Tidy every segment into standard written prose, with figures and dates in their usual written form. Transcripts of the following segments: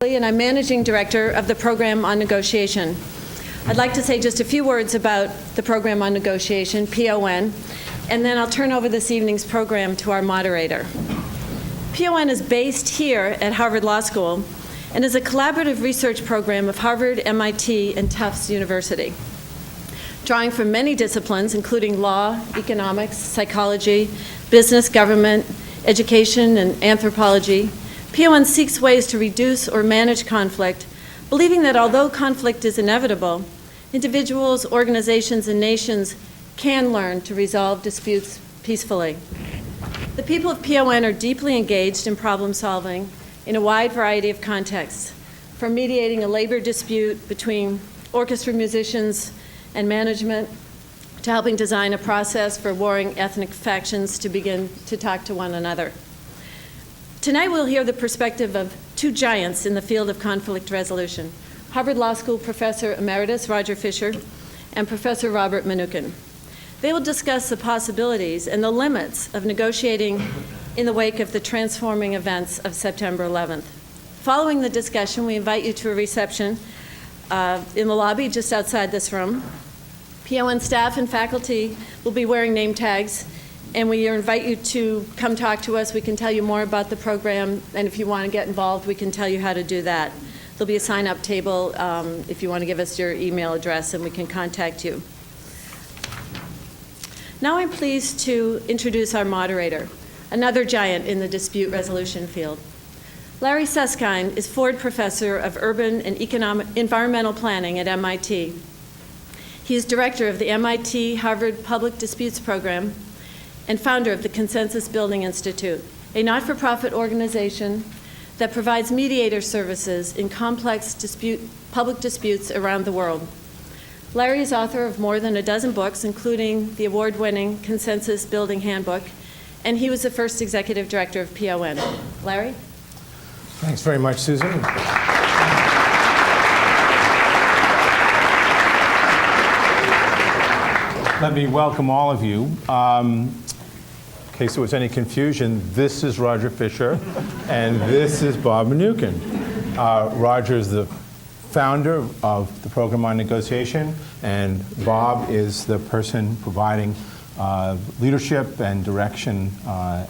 And I'm Managing Director of the Program on Negotiation. I'd like to say just a few words about the Program on Negotiation, PON, and then I'll turn over this evening's program to our moderator. PON is based here at Harvard Law School and is a collaborative research program of Harvard, MIT, and Tufts University. Drawing from many disciplines, including law, economics, psychology, business, government, education, and anthropology, PON seeks ways to reduce or manage conflict, believing that although conflict is inevitable, individuals, organizations, and nations can learn to resolve disputes peacefully. The people of PON are deeply engaged in problem solving in a wide variety of contexts, from mediating a labor dispute between orchestra musicians and management, to helping design a process for warring ethnic factions to begin to talk to one another. Tonight we'll hear the perspective of two giants in the field of conflict resolution, Harvard Law School Professor Emeritus Roger Fisher and Professor Robert Mnookin. They will discuss the possibilities and the limits of negotiating in the wake of the transforming events of September 11th. Following the discussion, we invite you to a reception in the lobby just outside this room. PON staff and faculty will be wearing name tags, and we invite you to come talk to us. We can tell you more about the program, and if you want to get involved, we can tell you how to do that. There'll be a sign-up table if you want to give us your email address, and we can contact you. Now I'm pleased to introduce our moderator, another giant in the dispute resolution field. Larry Susskind is Ford Professor of Urban and Environmental Planning at MIT. He is director of the MIT Harvard Public Disputes Program and founder of the Consensus Building Institute, a not-for-profit organization that provides mediator services in complex public disputes around the world. Larry is author of more than a dozen books, including the award-winning Consensus Building Handbook, and he was the first executive director of PON. Larry? Thanks very much, Susan. Let me welcome all of you. In case there was any confusion, this is Roger Fisher, and this is Bob Mnookin. Roger is the founder of the Program on Negotiation, and Bob is the person providing leadership and direction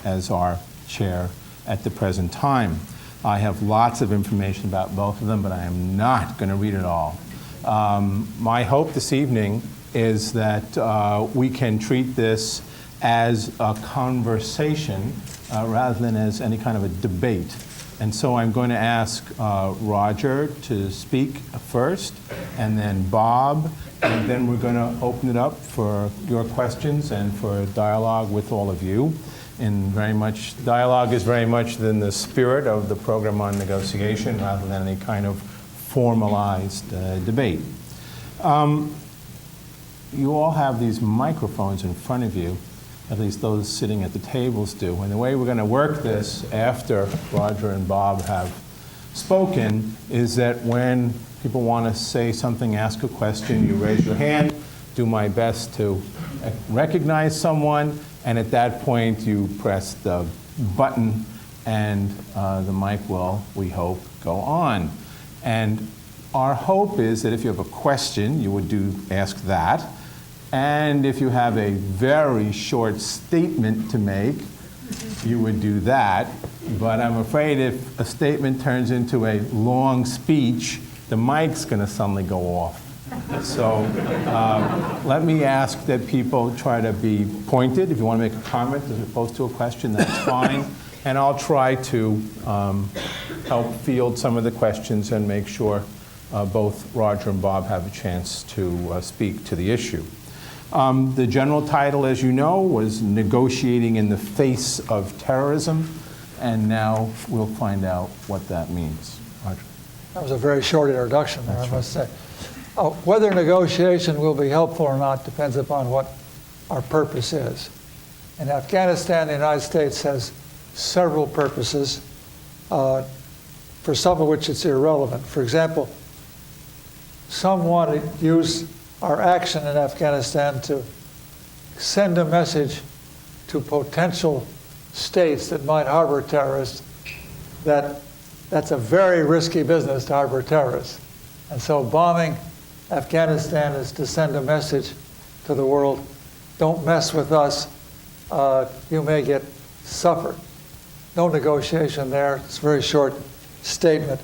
as our chair at the present time. I have lots of information about both of them, but I am not going to read it all. My hope this evening is that we can treat this as a conversation rather than as any kind of a debate. And so I'm going to ask Roger to speak first, and then Bob, and then we're going to open it up for your questions and for dialogue with all of you. And very much, dialogue is very much in the spirit of the Program on Negotiation rather than any kind of formalized debate. You all have these microphones in front of you, at least those sitting at the tables do. And the way we're going to work this after Roger and Bob have spoken is that when people want to say something, ask a question, you raise your hand, do my best to recognize someone, and at that point you press the button and the mic will, we hope, go on. And our hope is that if you have a question, you would ask that. And if you have a very short statement to make, you would do that. But I'm afraid if a statement turns into a long speech, the mic's going to suddenly go off. So let me ask that people try to be pointed. If you want to make a comment as opposed to a question, that's fine. And I'll try to help field some of the questions and make sure both Roger and Bob have a chance to speak to the issue. The general title, as you know, was Negotiating in the Face of Terrorism, and now we'll find out what that means. Roger. That was a very short introduction there, I must say. Whether negotiation will be helpful or not depends upon what our purpose is. In Afghanistan, the United States has several purposes, for some of which it's irrelevant. For example, some want to use our action in Afghanistan to send a message to potential states that might harbor terrorists that that's a very risky business to harbor terrorists. And so bombing Afghanistan is to send a message to the world, don't mess with us, you may suffer. No negotiation there. It's a very short statement.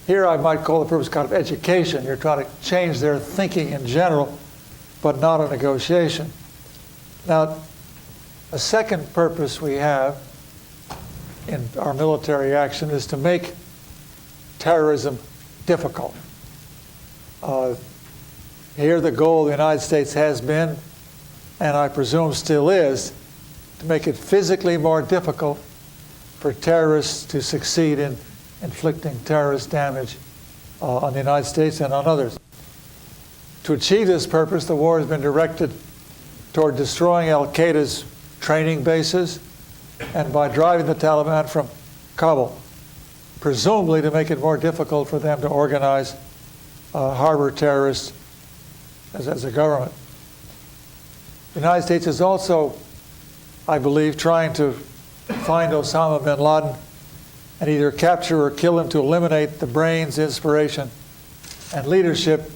Here I might call the purpose kind of education. You're trying to change their thinking in general, but not a negotiation. Now, a second purpose we have in our military action is to make terrorism difficult. Here the goal of the United States has been, and I presume still is, to make it physically more difficult for terrorists to succeed in inflicting terrorist damage on the United States and on others. To achieve this purpose, the war has been directed toward destroying al-Qaeda's training bases and by driving the Taliban from Kabul, presumably to make it more difficult for them to organize, harbor terrorists as a government. The United States is also, I believe, trying to find Osama bin Laden and either capture or kill him to eliminate the brains, inspiration, and leadership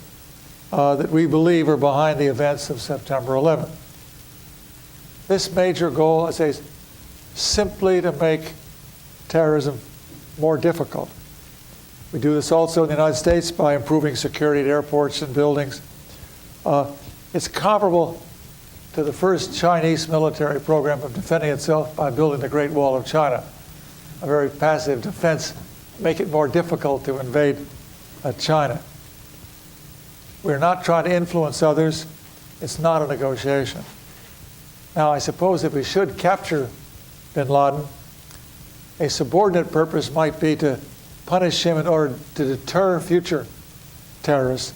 that we believe are behind the events of September 11th. This major goal, I say, is simply to make terrorism more difficult. We do this also in the United States by improving security at airports and buildings. It's comparable to the first Chinese military program of defending itself by building the Great Wall of China, a very passive defense, make it more difficult to invade China. We're not trying to influence others. It's not a negotiation. Now, I suppose if we should capture bin Laden, a subordinate purpose might be to punish him in order to deter future terrorists.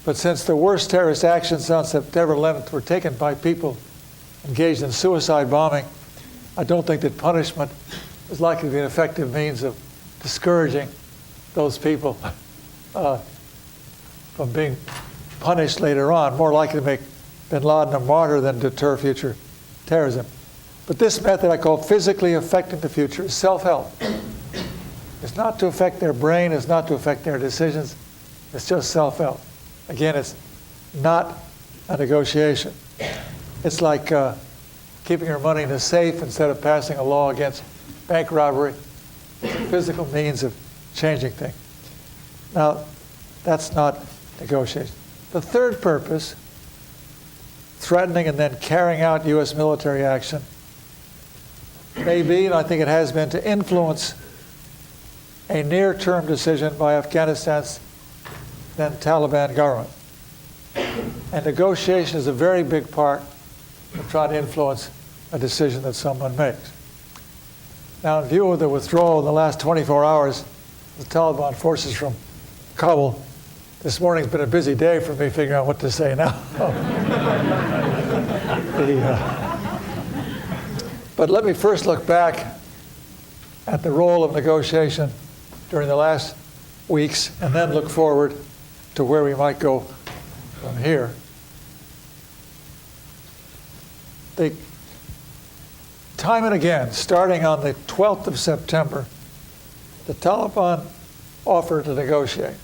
But since the worst terrorist actions on September 11th were taken by people engaged in suicide bombing, I don't think that punishment is likely to be an effective means of discouraging those people from being punished later on, more likely to make bin Laden a martyr than deter future terrorism. But this method I call physically affecting the future is self-help. It's not to affect their brain, it's not to affect their decisions, it's just self-help. Again, it's not a negotiation. It's like keeping your money in a safe instead of passing a law against bank robbery. It's a physical means of changing things. Now, that's not negotiation. The third purpose, threatening and then carrying out U.S. military action, may be, and I think it has been, to influence a near-term decision by Afghanistan's then Taliban government. And negotiation is a very big part of trying to influence a decision that someone makes. Now, in view of the withdrawal in the last 24 hours of the Taliban forces from Kabul, this morning's been a busy day for me figuring out what to say now. But let me first look back at the role of negotiation during the last weeks and then look forward to where we might go from here. Time and again, starting on the 12th of September, the Taliban offered to negotiate.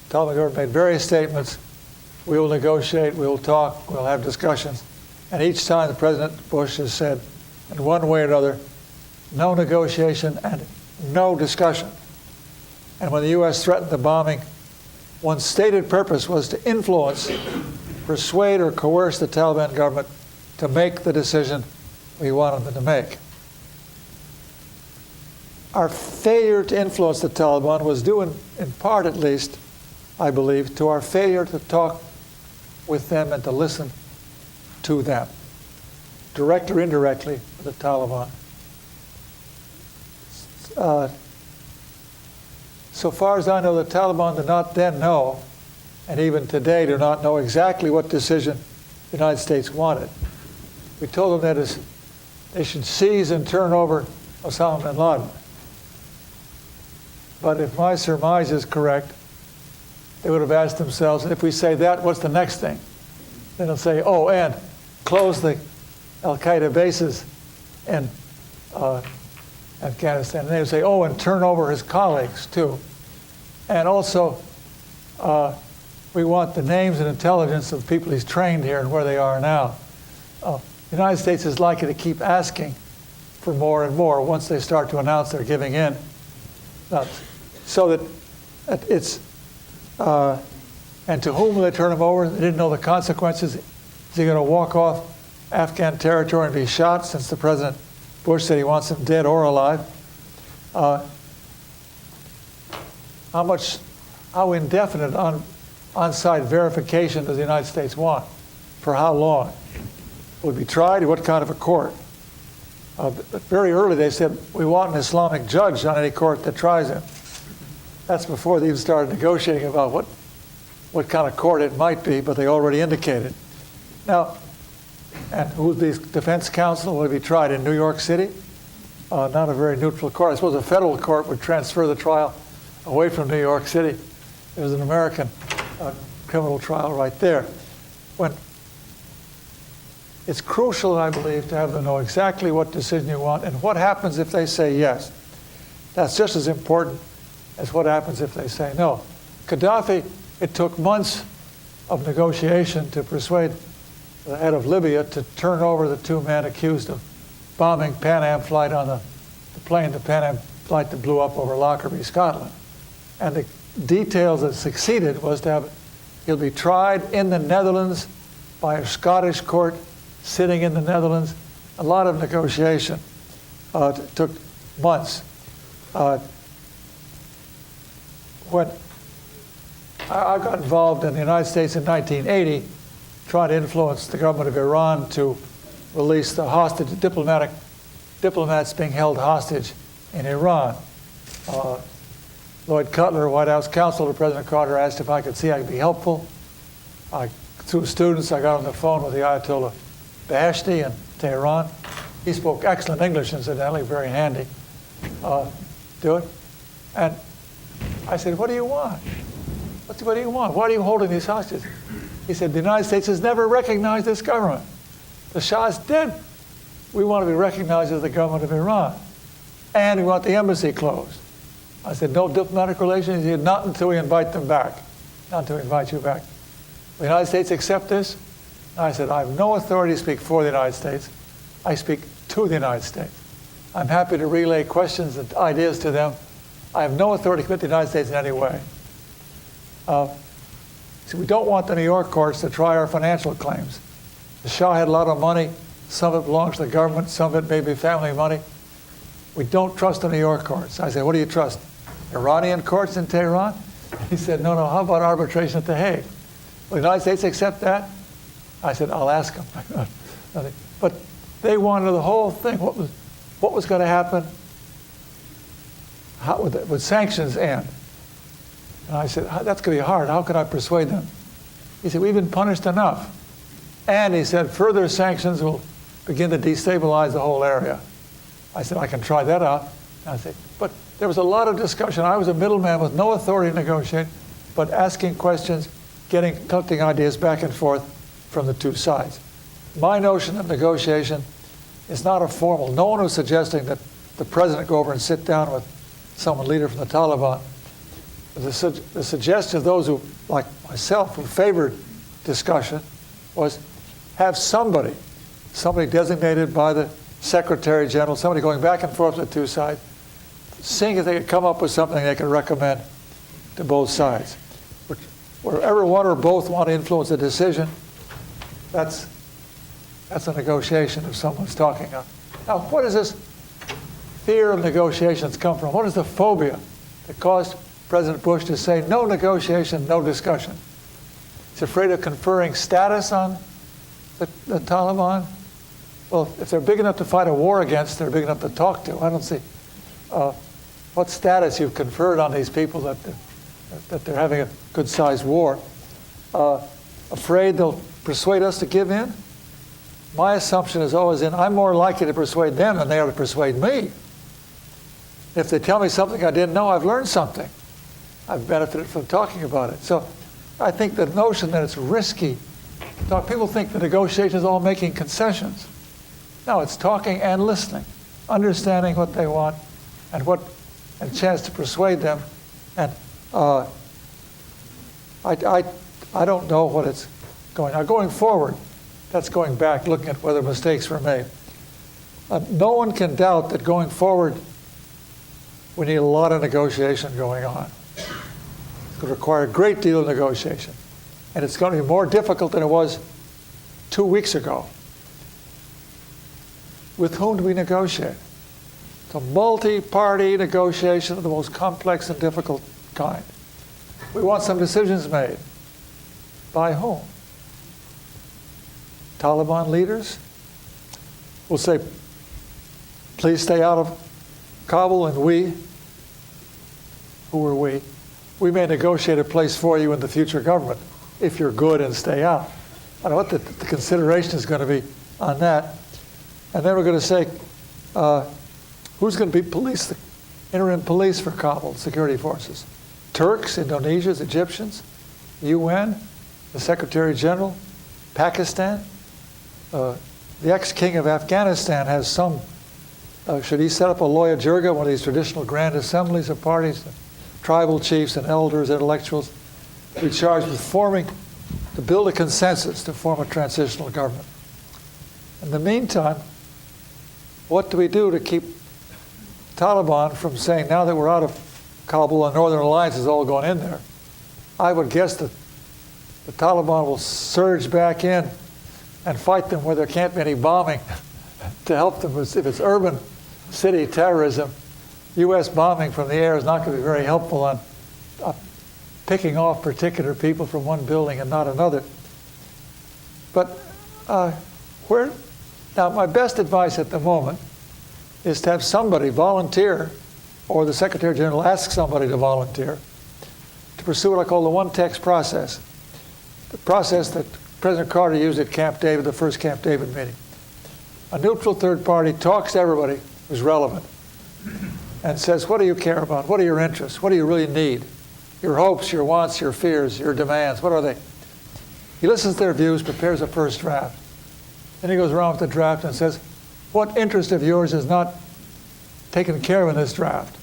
The Taliban government made various statements. We will negotiate, we will talk, we'll have discussions. And each time the President Bush has said, in one way or another, no negotiation and no discussion. And when the U.S. threatened the bombing, one stated purpose was to influence, persuade, or coerce the Taliban government to make the decision we wanted them to make. Our failure to influence the Taliban was due, in part at least, I believe, to our failure to talk with them and to listen to them, directly or indirectly, with the Taliban. So far as I know, the Taliban did not then know, and even today do not know exactly what decision the United States wanted. We told them that they should seize and turn over Osama bin Laden. But if my surmise is correct, they would have asked themselves, if we say that, what's the next thing? Then they'll say, oh, and close the al-Qaeda bases and Afghanistan. And they would say, oh, and turn over his colleagues, too. And also, we want the names and intelligence of people he's trained here and where they are now. The United States is likely to keep asking for more and more once they start to announce they're giving in. So that it's, and to whom will they turn him over? They didn't know the consequences. Is he going to walk off Afghan territory and be shot, since the President Bush said he wants him dead or alive? How indefinite on-site verification does the United States want? For how long? Will it be tried? What kind of a court? Very early they said, we want an Islamic judge on any court that tries him. That's before they even started negotiating about what kind of court it might be, but they already indicated. Now, and who's the defense counsel? Will it be tried in New York City? Not a very neutral court. I suppose a federal court would transfer the trial away from New York City. There's an American criminal trial right there. It's crucial, I believe, to have them know exactly what decision you want and what happens if they say yes. That's just as important as what happens if they say no. Gaddafi, it took months of negotiation to persuade the head of Libya to turn over the two men accused of bombing Pan Am flight on the plane, the Pan Am flight that blew up over Lockerbie, Scotland. And the details that succeeded was to have, he'll be tried in the Netherlands by a Scottish court sitting in the Netherlands. A lot of negotiation. It took months. When I got involved in the United States in 1980, trying to influence the government of Iran to release the diplomats being held hostage in Iran. Lloyd Cutler, White House counsel to President Carter, asked if I could see I could be helpful. Through students, I got on the phone with the Ayatollah Beheshti in Tehran. He spoke excellent English, incidentally, very handy. Do it. And I said, what do you want? What do you want? Why are you holding these hostages? He said, the United States has never recognized this government. The Shah's dead. We want to be recognized as the government of Iran. And we want the embassy closed. I said, no diplomatic relations? He said, not until we invite them back. Not until we invite you back. Will the United States accept this? I said, I have no authority to speak for the United States. I speak to the United States. I'm happy to relay questions and ideas to them. I have no authority to commit the United States in any way. So we don't want the New York courts to try our financial claims. The Shah had a lot of money. Some of it belongs to the government. Some of it may be family money. We don't trust the New York courts. I said, what do you trust? Iranian courts in Tehran? He said, no, how about arbitration at The Hague? Will the United States accept that? I said, I'll ask them. But they wanted the whole thing. What was going to happen? How would sanctions end? And I said, that's going to be hard. How could I persuade them? He said, we've been punished enough. And he said, further sanctions will begin to destabilize the whole area. I said, I can try that out. And I said, but there was a lot of discussion. I was a middleman with no authority to negotiate, but asking questions, collecting ideas back and forth from the two sides. My notion of negotiation is not a formal. No one was suggesting that the president go over and sit down with someone, leader from the Taliban. The suggestion of those who, like myself, who favored discussion was have somebody designated by the Secretary General, somebody going back and forth with the two sides, seeing if they could come up with something they could recommend to both sides. Wherever one or both want to influence a decision, that's a negotiation if someone's talking. Now, what does this fear of negotiations come from? What is the phobia that caused President Bush to say no negotiation, no discussion? He's afraid of conferring status on the Taliban. Well, if they're big enough to fight a war against, they're big enough to talk to. I don't see what status you've conferred on these people that they're having a good-sized war. Afraid they'll persuade us to give in? My assumption is always I'm more likely to persuade them than they are to persuade me. If they tell me something I didn't know, I've learned something. I've benefited from talking about it. So I think the notion that it's risky, people think the negotiation is all making concessions. No, it's talking and listening, understanding what they want, and a chance to persuade them. And I don't know what it's going. Now, going forward, that's going back, looking at whether mistakes were made. No one can doubt that going forward, we need a lot of negotiation going on. It's going to require a great deal of negotiation. And it's going to be more difficult than it was 2 weeks ago. With whom do we negotiate? It's a multi-party negotiation of the most complex and difficult kind. We want some decisions made. By whom? Taliban leaders will say, please stay out of Kabul, and we, who are we? We may negotiate a place for you in the future government if you're good and stay out. I don't know what the consideration is going to be on that. And then we're going to say, who's going to be the interim police for Kabul, security forces? Turks, Indonesians, Egyptians, UN, the Secretary General, Pakistan. The ex-king of Afghanistan has some, should he set up a Loya Jirga, one of these traditional grand assemblies of parties, tribal chiefs and elders, intellectuals, be charged with to build a consensus to form a transitional government. In the meantime, what do we do to keep Taliban from saying, now that we're out of Kabul, the Northern Alliance is all going in there? I would guess that the Taliban will surge back in and fight them where there can't be any bombing to help them. If it's urban city terrorism, U.S. bombing from the air is not going to be very helpful on picking off particular people from one building and not another. But now my best advice at the moment is to have somebody volunteer, or the Secretary General ask somebody to volunteer, to pursue what I call the one-text process. The process that President Carter used at Camp David, the first Camp David meeting. A neutral third party talks to everybody who's relevant and says, what do you care about? What are your interests? What do you really need? Your hopes, your wants, your fears, your demands, what are they? He listens to their views, prepares a first draft. Then he goes around with the draft and says, what interest of yours is not taken care of in this draft?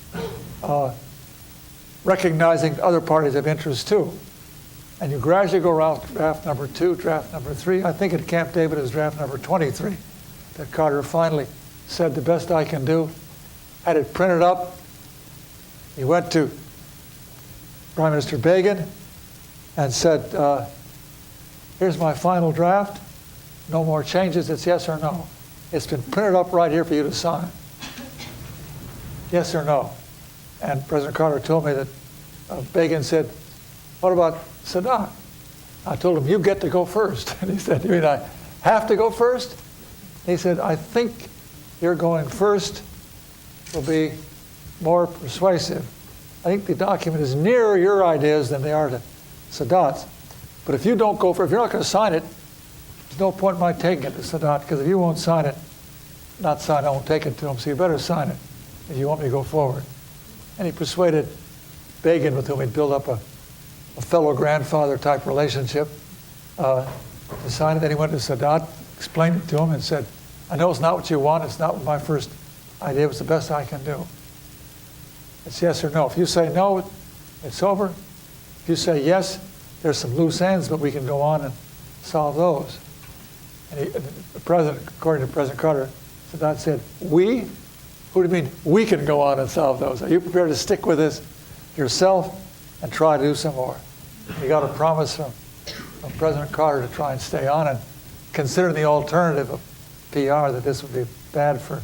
Recognizing other parties have interest too. And you gradually go around draft number 2, draft number 3. I think at Camp David is draft number 23 that Carter finally said, the best I can do. Had it printed up. He went to Prime Minister Begin and said, here's my final draft. No more changes. It's yes or no. It's been printed up right here for you to sign. Yes or no. And President Carter told me that Begin said, what about Sadat? I told him, you get to go first. And he said, you mean I have to go first? He said, I think your going first will be more persuasive. I think the document is nearer your ideas than they are to Sadat's. But if you don't go first, if you're not going to sign it, there's no point in my taking it to Sadat, because if you won't sign it, not sign, I won't take it to him, so you better sign it if you want me to go forward. And he persuaded Begin, with whom he'd built up a fellow grandfather type relationship, to sign it. Then he went to Sadat, explained it to him, and said, I know it's not what you want, it's not what my first idea, it was the best I can do. It's yes or no. If you say no, it's over. If you say yes, there's some loose ends, but we can go on and solve those. And the president, according to President Carter, Sadat said, we? Who do you mean we can go on and solve those? Are you prepared to stick with this yourself and try to do some more? You got a promise from President Carter to try and stay on, and consider the alternative of PR, that this would be bad for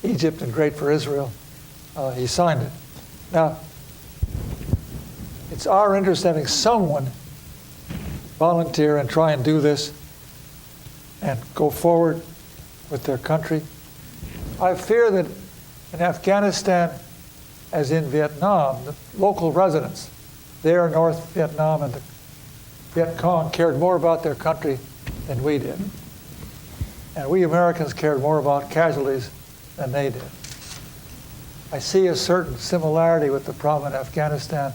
Egypt and great for Israel. He signed it. Now, it's our interest having someone volunteer and try and do this and go forward with their country. I fear that in Afghanistan, as in Vietnam, the local residents there in North Vietnam and the Viet Cong cared more about their country than we did. And we Americans cared more about casualties than they did. I see a certain similarity with the problem in Afghanistan,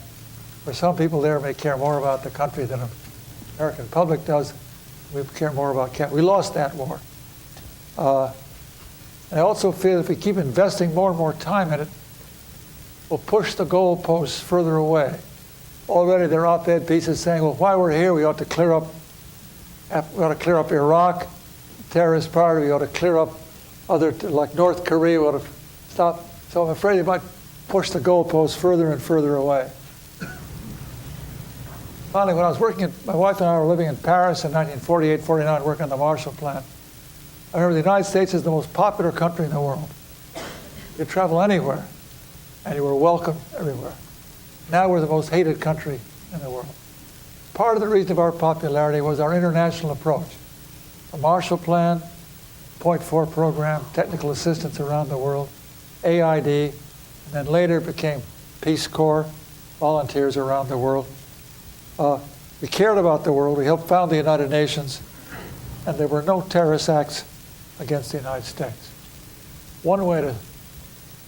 where some people there may care more about the country than the American public does. We care more about we lost that war. And I also feel if we keep investing more and more time in it, we'll push the goalposts further away. Already there are op-ed pieces saying, well, while we're here, we ought to clear up Iraq, terrorist party, we ought to clear up other, like North Korea, we ought to stop. So I'm afraid it might push the goalposts further and further away. Finally, when I was working, my wife and I were living in Paris in 1948, 49, working on the Marshall Plan. I remember the United States is the most popular country in the world. You could travel anywhere, and you were welcome everywhere. Now we're the most hated country in the world. Part of the reason of our popularity was our international approach. The Marshall Plan, Point 4 program, technical assistance around the world, AID, and then later became Peace Corps, volunteers around the world. We cared about the world. We helped found the United Nations, and there were no terrorist acts against the United States. One way to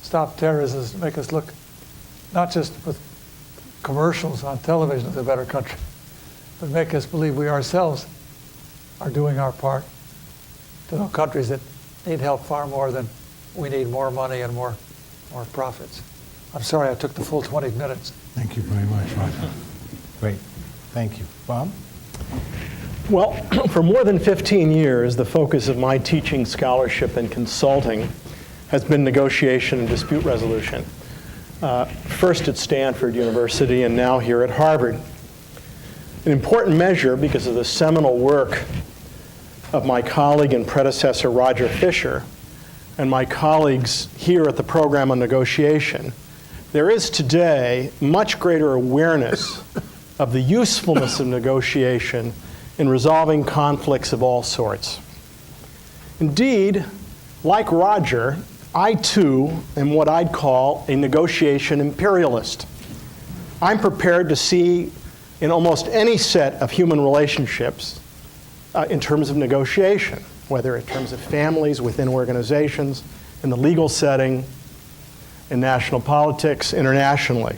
stop terrorism is to make us look, not just with commercials on television, as a better country, but make us believe we ourselves are doing our part to know countries that need help far more than we need more money and more profits. I'm sorry I took the full 20 minutes. Thank you very much, Roger. Great. Thank you. Bob? Well, for more than 15 years, the focus of my teaching, scholarship, and consulting has been negotiation and dispute resolution. First at Stanford University and now here at Harvard. An important measure because of the seminal work of my colleague and predecessor Roger Fisher and my colleagues here at the Program on Negotiation, there is today much greater awareness of the usefulness of negotiation in resolving conflicts of all sorts. Indeed, like Roger, I too am what I'd call a negotiation imperialist. I'm prepared to see in almost any set of human relationships in terms of negotiation, whether in terms of families, within organizations, in the legal setting, in national politics, internationally.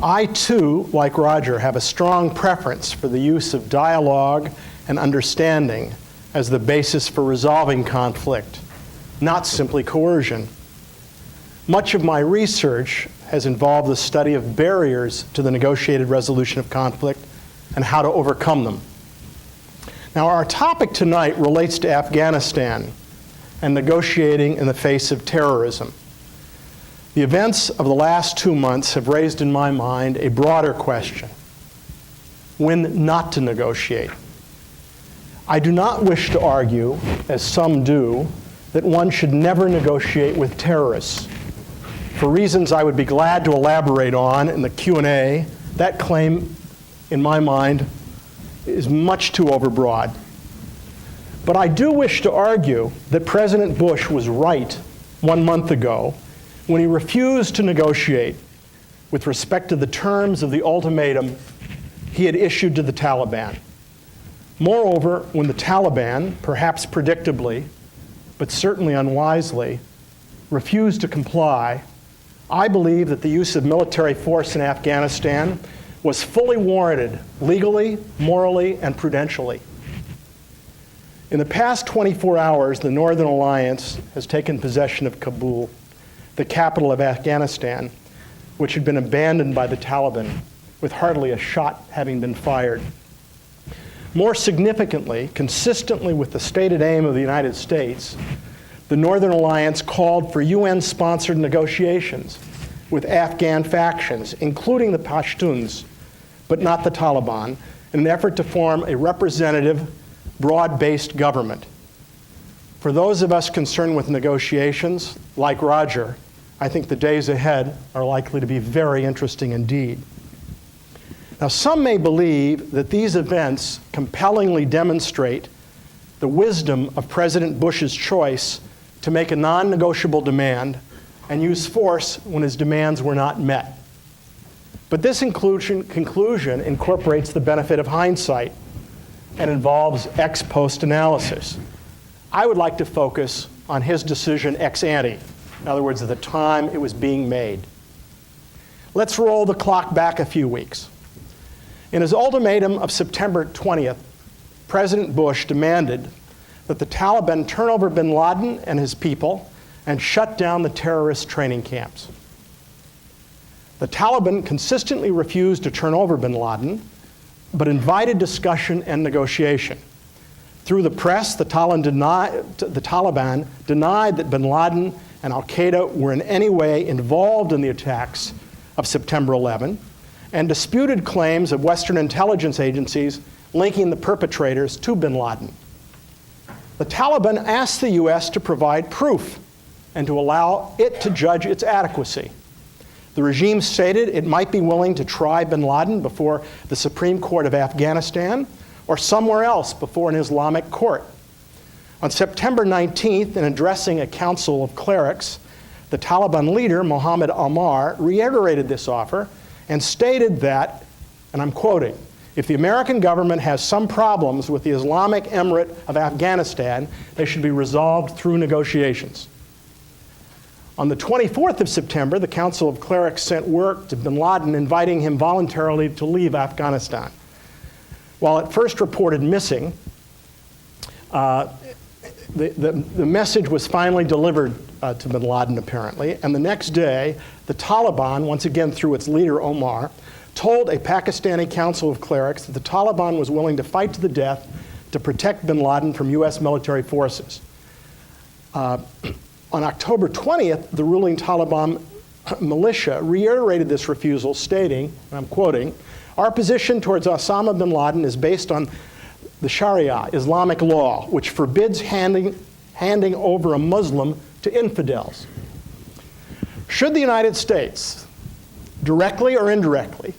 I too, like Roger, have a strong preference for the use of dialogue and understanding as the basis for resolving conflict, not simply coercion. Much of my research has involved the study of barriers to the negotiated resolution of conflict and how to overcome them. Now, our topic tonight relates to Afghanistan and negotiating in the face of terrorism. The events of the last 2 months have raised in my mind a broader question: when not to negotiate. I do not wish to argue, as some do, that one should never negotiate with terrorists. For reasons I would be glad to elaborate on in the Q&A, that claim, in my mind, is much too overbroad. But I do wish to argue that President Bush was right 1 month ago when he refused to negotiate with respect to the terms of the ultimatum he had issued to the Taliban. Moreover, when the Taliban, perhaps predictably, but certainly unwisely, refused to comply, I believe that the use of military force in Afghanistan was fully warranted legally, morally, and prudentially. In the past 24 hours, the Northern Alliance has taken possession of Kabul, the capital of Afghanistan, which had been abandoned by the Taliban, with hardly a shot having been fired. More significantly, consistently with the stated aim of the United States, the Northern Alliance called for UN-sponsored negotiations with Afghan factions, including the Pashtuns, but not the Taliban, in an effort to form a representative, broad-based government. For those of us concerned with negotiations, like Roger, I think the days ahead are likely to be very interesting indeed. Now, some may believe that these events compellingly demonstrate the wisdom of President Bush's choice to make a non-negotiable demand and use force when his demands were not met. But this conclusion incorporates the benefit of hindsight and involves ex post analysis. I would like to focus on his decision ex ante, in other words, at the time it was being made. Let's roll the clock back a few weeks. In his ultimatum of September 20th, President Bush demanded that the Taliban turn over bin Laden and his people and shut down the terrorist training camps. The Taliban consistently refused to turn over bin Laden, but invited discussion and negotiation. Through the press, the Taliban denied that bin Laden and al-Qaeda were in any way involved in the attacks of September 11, and disputed claims of Western intelligence agencies linking the perpetrators to bin Laden. The Taliban asked the U.S. to provide proof and to allow it to judge its adequacy. The regime stated it might be willing to try bin Laden before the Supreme Court of Afghanistan or somewhere else before an Islamic court. On September 19th, in addressing a council of clerics, the Taliban leader, Mohammed Omar, reiterated this offer and stated that, and I'm quoting, "If the American government has some problems with the Islamic Emirate of Afghanistan, they should be resolved through negotiations." On the 24th of September, the Council of Clerics sent word to bin Laden inviting him voluntarily to leave Afghanistan. While at first reported missing, the message was finally delivered to bin Laden, apparently, and the next day, the Taliban, once again through its leader Omar, told a Pakistani Council of Clerics that the Taliban was willing to fight to the death to protect bin Laden from U.S. military forces. On October 20th, the ruling Taliban militia reiterated this refusal, stating, and I'm quoting, "Our position towards Osama bin Laden is based on the Sharia, Islamic law, which forbids handing over a Muslim to infidels." Should the United States, directly or indirectly,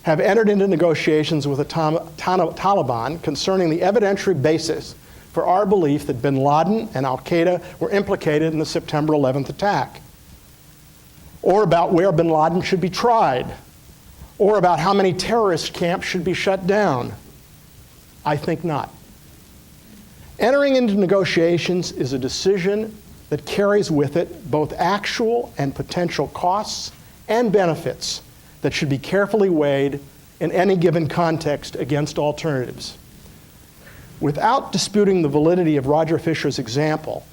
have entered into negotiations with the Taliban concerning the evidentiary basis for our belief that bin Laden and al-Qaeda were implicated in the September 11th attack, or about where bin Laden should be tried, or about how many terrorist camps should be shut down? I think not. Entering into negotiations is a decision that carries with it both actual and potential costs and benefits that should be carefully weighed in any given context against alternatives. Without disputing the validity of Roger Fisher's example,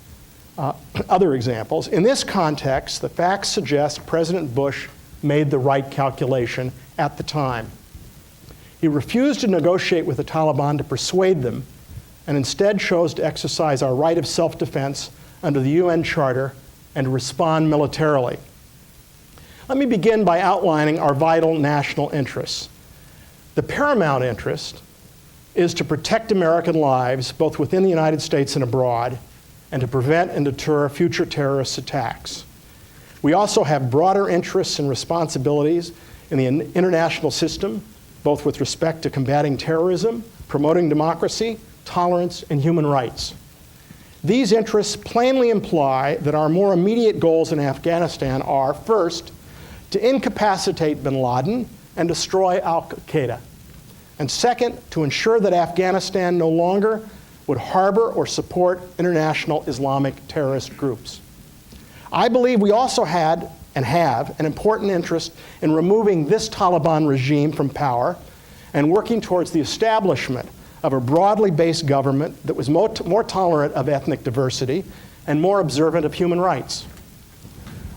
other examples, in this context, the facts suggest President Bush made the right calculation at the time. He refused to negotiate with the Taliban to persuade them, and instead chose to exercise our right of self-defense under the UN Charter and respond militarily. Let me begin by outlining our vital national interests. The paramount interest is to protect American lives, both within the United States and abroad, and to prevent and deter future terrorist attacks. We also have broader interests and responsibilities in the international system, both with respect to combating terrorism, promoting democracy, tolerance, and human rights. These interests plainly imply that our more immediate goals in Afghanistan are, first, to incapacitate bin Laden and destroy al-Qaeda, and second, to ensure that Afghanistan no longer would harbor or support international Islamic terrorist groups. I believe we also had and have an important interest in removing this Taliban regime from power and working towards the establishment of a broadly based government that was more tolerant of ethnic diversity and more observant of human rights.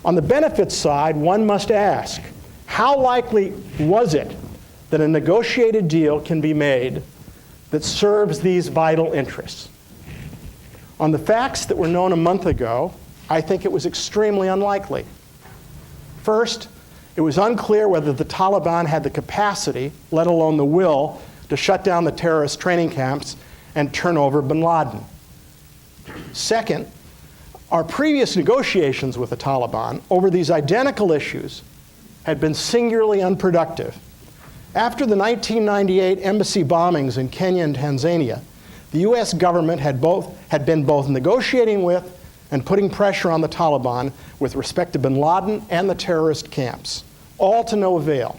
On the benefits side, one must ask, how likely was it that a negotiated deal can be made that serves these vital interests? On the facts that were known a month ago, I think it was extremely unlikely. First, it was unclear whether the Taliban had the capacity, let alone the will, to shut down the terrorist training camps and turn over bin Laden. Second, our previous negotiations with the Taliban over these identical issues had been singularly unproductive. After the 1998 embassy bombings in Kenya and Tanzania, the U.S. government had been both negotiating with and putting pressure on the Taliban with respect to bin Laden and the terrorist camps, all to no avail.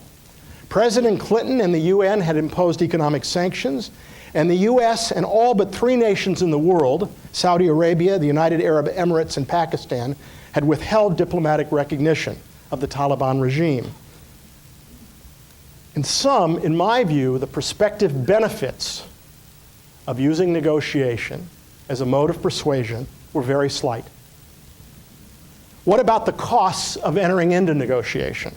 President Clinton and the UN had imposed economic sanctions, and the U.S. and all but 3 nations in the world, Saudi Arabia, the United Arab Emirates, and Pakistan, had withheld diplomatic recognition of the Taliban regime. In sum, in my view, the prospective benefits of using negotiation as a mode of persuasion were very slight. What about the costs of entering into negotiation?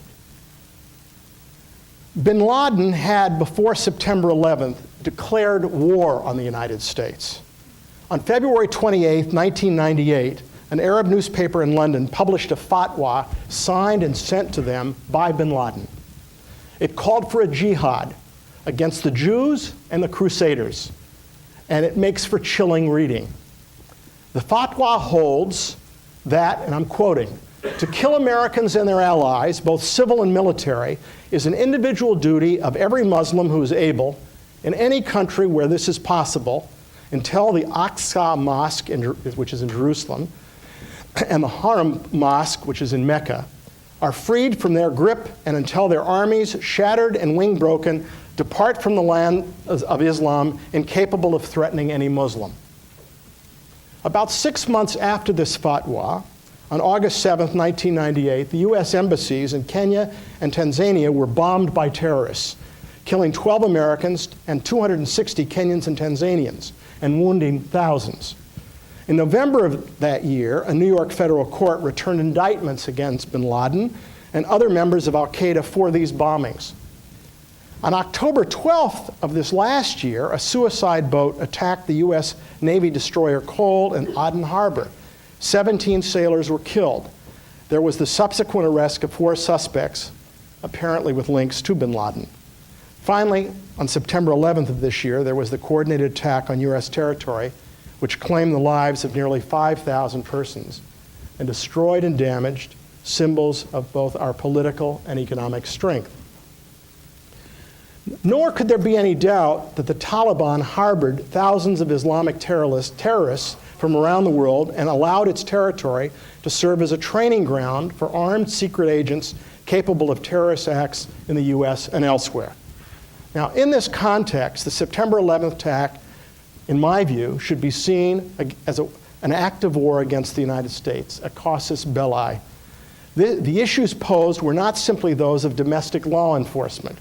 Bin Laden had, before September 11th, declared war on the United States. On February 28, 1998, an Arab newspaper in London published a fatwa signed and sent to them by bin Laden. It called for a jihad against the Jews and the Crusaders, and it makes for chilling reading. The fatwa holds that, and I'm quoting, "To kill Americans and their allies, both civil and military, is an individual duty of every Muslim who is able, in any country where this is possible, until the Aqsa Mosque, which is in Jerusalem, and the Haram Mosque, which is in Mecca, are freed from their grip, and until their armies, shattered and wing-broken, depart from the land of Islam, incapable of threatening any Muslim." About 6 months after this fatwa, on August 7, 1998, the U.S. embassies in Kenya and Tanzania were bombed by terrorists, killing 12 Americans and 260 Kenyans and Tanzanians, and wounding thousands. In November of that year, a New York federal court returned indictments against bin Laden and other members of al-Qaeda for these bombings. On October 12th of this last year, a suicide boat attacked the U.S. Navy destroyer Cole in Aden Harbor. 17 sailors were killed. There was the subsequent arrest of 4 suspects, apparently with links to bin Laden. Finally, on September 11th of this year, there was the coordinated attack on U.S. territory, which claimed the lives of nearly 5,000 persons and destroyed and damaged symbols of both our political and economic strength. Nor could there be any doubt that the Taliban harbored thousands of Islamic terrorists from around the world and allowed its territory to serve as a training ground for armed secret agents capable of terrorist acts in the U.S. and elsewhere. Now, in this context, the September 11th attack, in my view, should be seen as an act of war against the United States, a casus belli. The issues posed were not simply those of domestic law enforcement,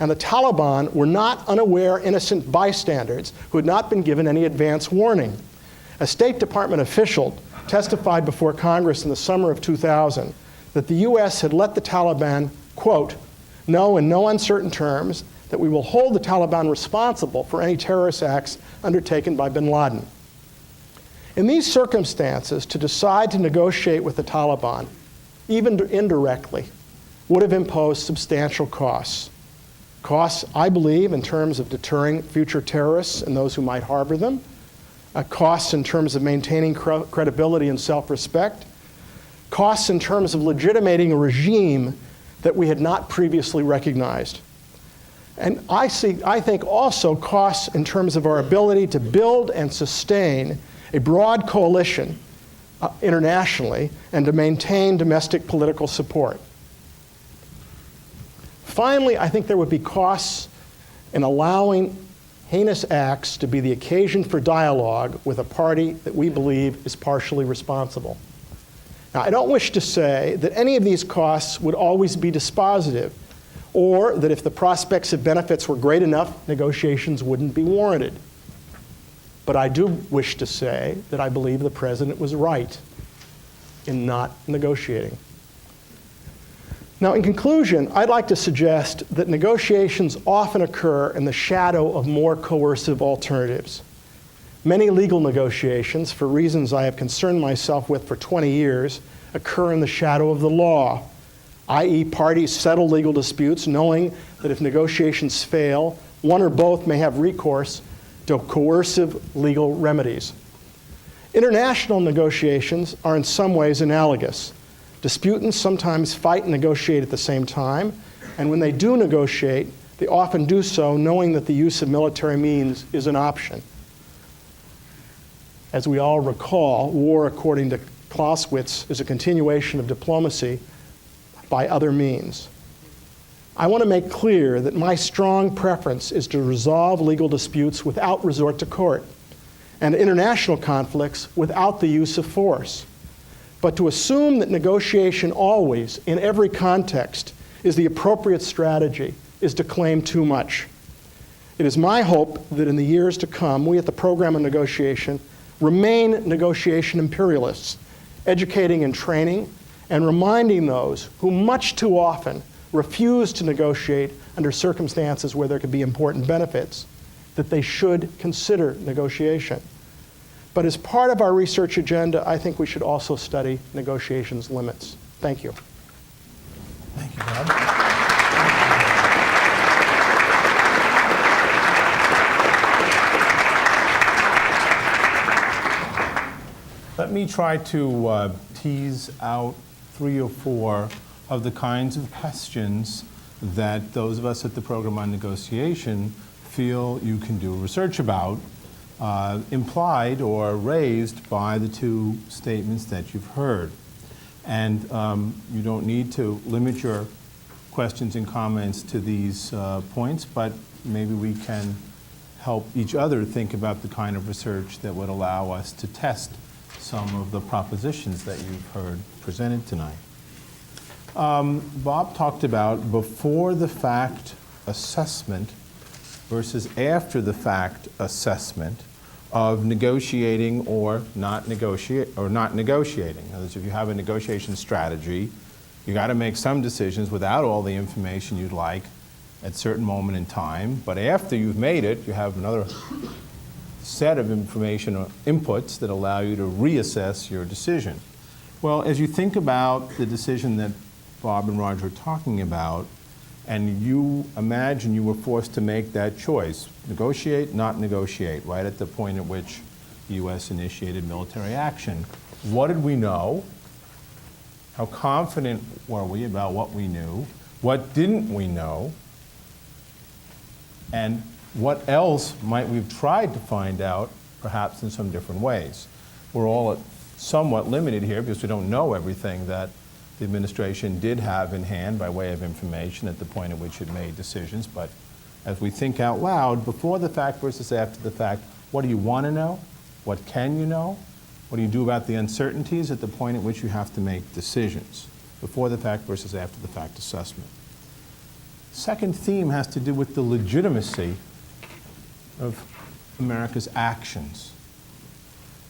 and the Taliban were not unaware innocent bystanders who had not been given any advance warning. A State Department official testified before Congress in the summer of 2000 that the U.S. had let the Taliban, quote, know in no uncertain terms that we will hold the Taliban responsible for any terrorist acts undertaken by bin Laden. In these circumstances, to decide to negotiate with the Taliban, even indirectly, would have imposed substantial costs. Costs, I believe, in terms of deterring future terrorists and those who might harbor them, costs in terms of maintaining credibility and self-respect, costs in terms of legitimating a regime that we had not previously recognized. And I think also costs in terms of our ability to build and sustain a broad coalition internationally and to maintain domestic political support. Finally, I think there would be costs in allowing heinous acts to be the occasion for dialogue with a party that we believe is partially responsible. Now, I don't wish to say that any of these costs would always be dispositive, or that if the prospects of benefits were great enough, negotiations wouldn't be warranted. But I do wish to say that I believe the president was right in not negotiating. Now, in conclusion, I'd like to suggest that negotiations often occur in the shadow of more coercive alternatives. Many legal negotiations, for reasons I have concerned myself with for 20 years, occur in the shadow of the law, i.e. parties settle legal disputes knowing that if negotiations fail, one or both may have recourse to coercive legal remedies. International negotiations are in some ways analogous. Disputants sometimes fight and negotiate at the same time, and when they do negotiate, they often do so knowing that the use of military means is an option. As we all recall, war, according to Clausewitz, is a continuation of diplomacy by other means. I want to make clear that my strong preference is to resolve legal disputes without resort to court, and international conflicts without the use of force. But to assume that negotiation always, in every context, is the appropriate strategy is to claim too much. It is my hope that in the years to come, we at the Program on Negotiation remain negotiation imperialists, educating and training, and reminding those who much too often refuse to negotiate under circumstances where there could be important benefits that they should consider negotiation. But as part of our research agenda, I think we should also study negotiations limits. Thank you. Thank you, Bob. Let me try to tease out 3 or 4 of the kinds of questions that those of us at the Program on Negotiation feel you can do research about, implied or raised by the 2 statements that you've heard. And you don't need to limit your questions and comments to these points, but maybe we can help each other think about the kind of research that would allow us to test some of the propositions that you've heard presented tonight. Bob talked about before the fact assessment versus after the fact assessment of negotiating or not negotiating. In other words, if you have a negotiation strategy, you got to make some decisions without all the information you'd like at a certain moment in time. But after you've made it, you have another set of information or inputs that allow you to reassess your decision. Well, as you think about the decision that Bob and Roger are talking about, and you imagine you were forced to make that choice, negotiate, not negotiate, right at the point at which the U.S. initiated military action, what did we know? How confident were we about what we knew? What didn't we know? And what else might we have tried to find out, perhaps in some different ways? We're all somewhat limited here because we don't know everything that the administration did have in hand by way of information at the point at which it made decisions. But as we think out loud, before the fact versus after the fact, what do you want to know? What can you know? What do you do about the uncertainties at the point at which you have to make decisions? Before the fact versus after the fact assessment. Second theme has to do with the legitimacy of America's actions.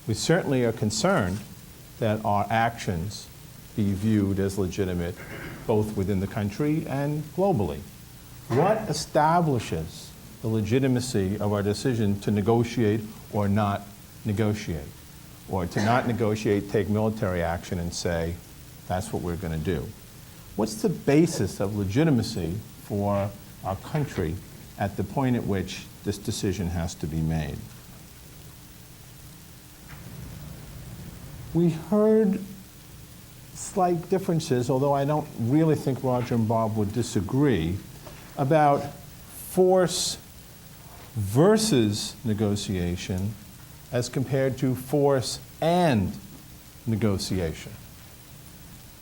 We certainly are concerned that our actions be viewed as legitimate both within the country and globally. What establishes the legitimacy of our decision to negotiate or not negotiate? Or to not negotiate, take military action and say, that's what we're going to do. What's the basis of legitimacy for our country at the point at which this decision has to be made? We heard slight differences, although I don't really think Roger and Bob would disagree, about force versus negotiation as compared to force and negotiation.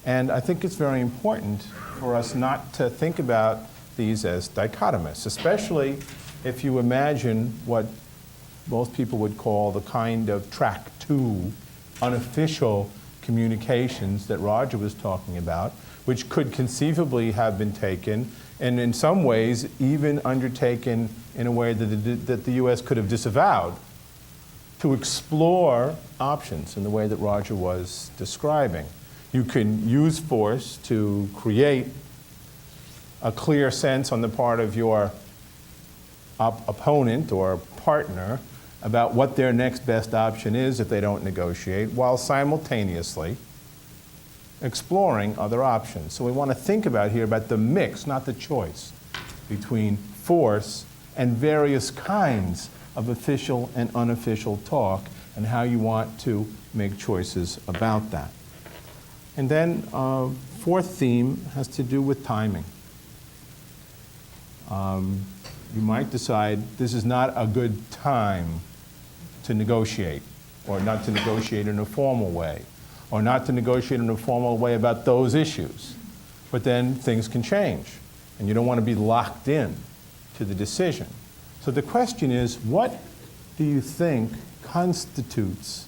And I think it's very important for us not to think about these as dichotomous, especially if you imagine what most people would call the kind of track 2 unofficial communications that Roger was talking about, which could conceivably have been taken and in some ways even undertaken in a way that the U.S. could have disavowed, to explore options in the way that Roger was describing. You can use force to create a clear sense on the part of your opponent or partner about what their next best option is if they don't negotiate, while simultaneously exploring other options. So we want to think about here about the mix, not the choice, between force and various kinds of official and unofficial talk, and how you want to make choices about that. And then fourth theme has to do with timing. You might decide this is not a good time to negotiate, or not to negotiate in a formal way, or not to negotiate in a formal way about those issues. But then things can change, and you don't want to be locked in to the decision. So the question is, what do you think constitutes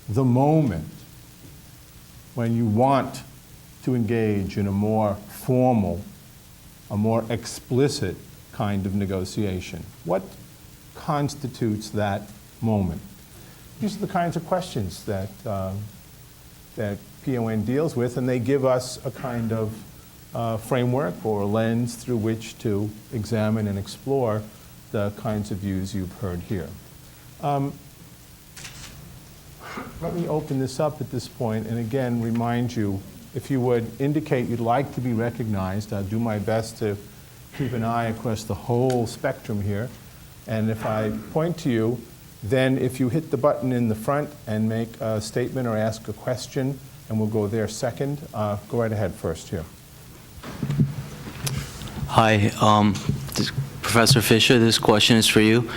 the moment when you want to engage in a more formal, a more explicit kind of negotiation? What constitutes that moment? these are the kinds of questions that, that PON deals with, and they give us a kind of framework or lens through which to examine and explore the kinds of views you've heard here. Let me open this up at this point and again remind you, if you would indicate you'd like to be recognized, I'll do my best to keep an eye across the whole spectrum here. And if I point to you, then if you hit the button in the front and make a statement or ask a question, and we'll go there second, go right ahead first here. Hi, Professor Fisher, this question is for you.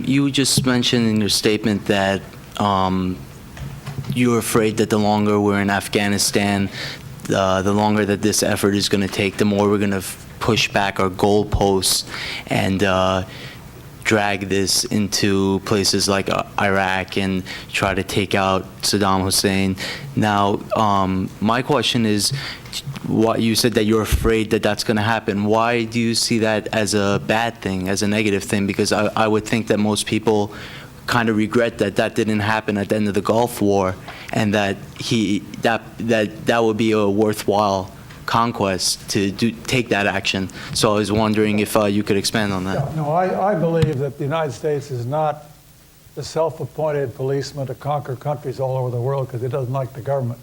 You just mentioned in your statement that you're afraid that the longer we're in Afghanistan, the longer that this effort is going to take, the more we're going to push back our goalposts and drag this into places like Iraq and try to take out Saddam Hussein. Now, my question is, what you said that you're afraid that that's going to happen. Why do you see that as a bad thing, as a negative thing? Because I would think that most people kind of regret that that didn't happen at the end of the Gulf War, and that that would be a worthwhile conquest to take that action. So I was wondering if you could expand on that. Yeah, no, I believe that the United States is not the self-appointed policeman to conquer countries all over the world because it doesn't like the government.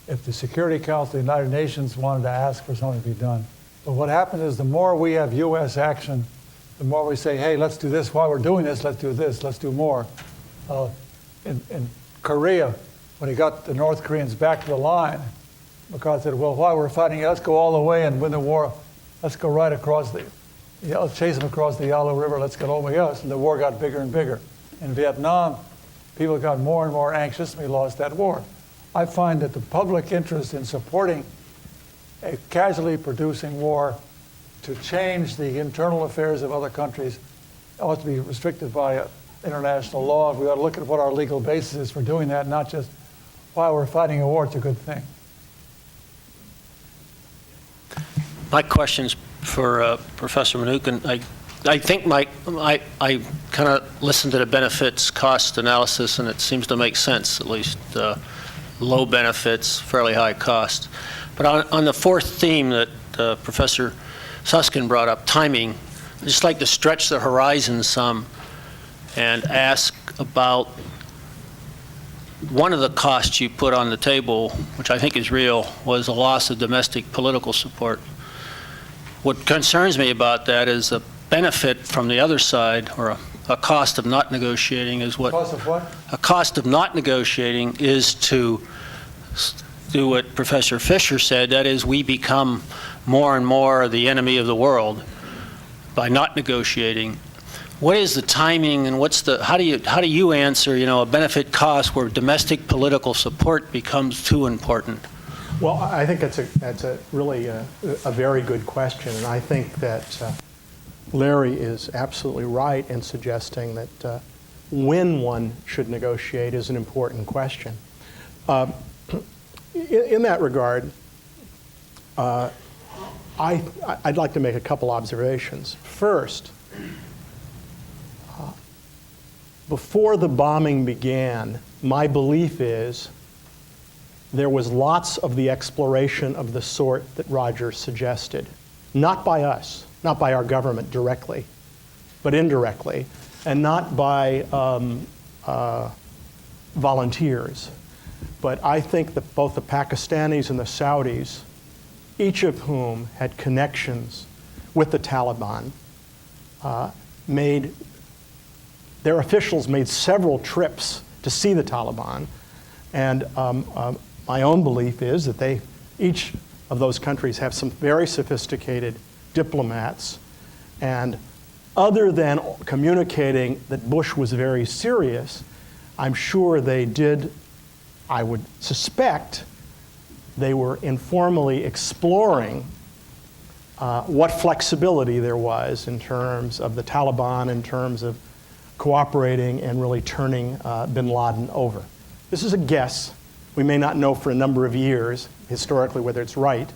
If the Security Council of the United Nations wanted to ask for something to be done. But what happens is the more we have U.S. action, the more we say, hey, let's do this while we're doing this, let's do this, let's do more. In Korea, when he got the North Koreans back to the line, because they said, well, while we're fighting, let's go all the way and win the war. Let's go right across let's chase them across the Yalu River, let's get over us. And the war got bigger and bigger. In Vietnam, people got more and more anxious, and we lost that war. I find that the public interest in supporting a casualty-producing war to change the internal affairs of other countries ought to be restricted by international law. We ought to look at what our legal basis is for doing that, not just while we're fighting a war, it's a good thing. My question's for Professor Mnookin. I think I kind of listened to the benefits cost analysis, and it seems to make sense, at least low benefits, fairly high cost. But on the fourth theme that Professor Susskind brought up, timing, I'd just like to stretch the horizon some and ask about one of the costs you put on the table, which I think is real, was the loss of domestic political support. What concerns me about that is a benefit from the other side, or a cost of not negotiating is what? Cost of what? A cost of not negotiating is to do what Professor Fisher said, that is, we become more and more the enemy of the world by not negotiating. What is the timing, and how do you answer, a benefit cost where domestic political support becomes too important? Well, I think that's a really a very good question, and I think that Larry is absolutely right in suggesting that when one should negotiate is an important question. In that regard, I'd like to make a couple observations. First, before the bombing began, my belief is there was lots of the exploration of the sort that Roger suggested, not by us, not by our government directly, but indirectly, and not by volunteers. But I think that both the Pakistanis and the Saudis, each of whom had connections with the Taliban, their officials made several trips to see the Taliban, and my own belief is that each of those countries have some very sophisticated diplomats, and other than communicating that Bush was very serious, I'm sure they did, I would suspect, they were informally exploring what flexibility there was in terms of the Taliban, in terms of cooperating and really turning bin Laden over. This is a guess. We may not know for a number of years, historically, whether it's right.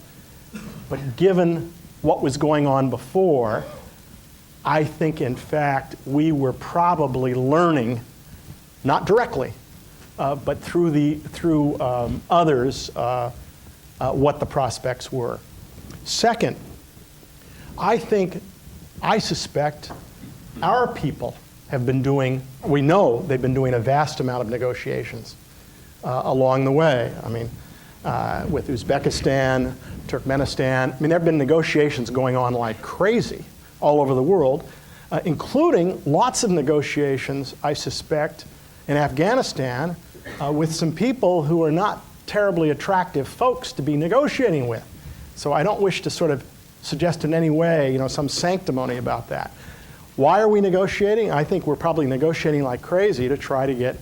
But given what was going on before, I think, in fact, we were probably learning not directly, but through others, what the prospects were. Second, I suspect our people have been doing, we know they've been doing a vast amount of negotiations along the way. I mean, with Uzbekistan, Turkmenistan, I mean, there have been negotiations going on like crazy all over the world, including lots of negotiations, I suspect, in Afghanistan with some people who are not terribly attractive folks to be negotiating with. So I don't wish to sort of suggest in any way, some sanctimony about that. Why are we negotiating? I think we're probably negotiating like crazy to try to get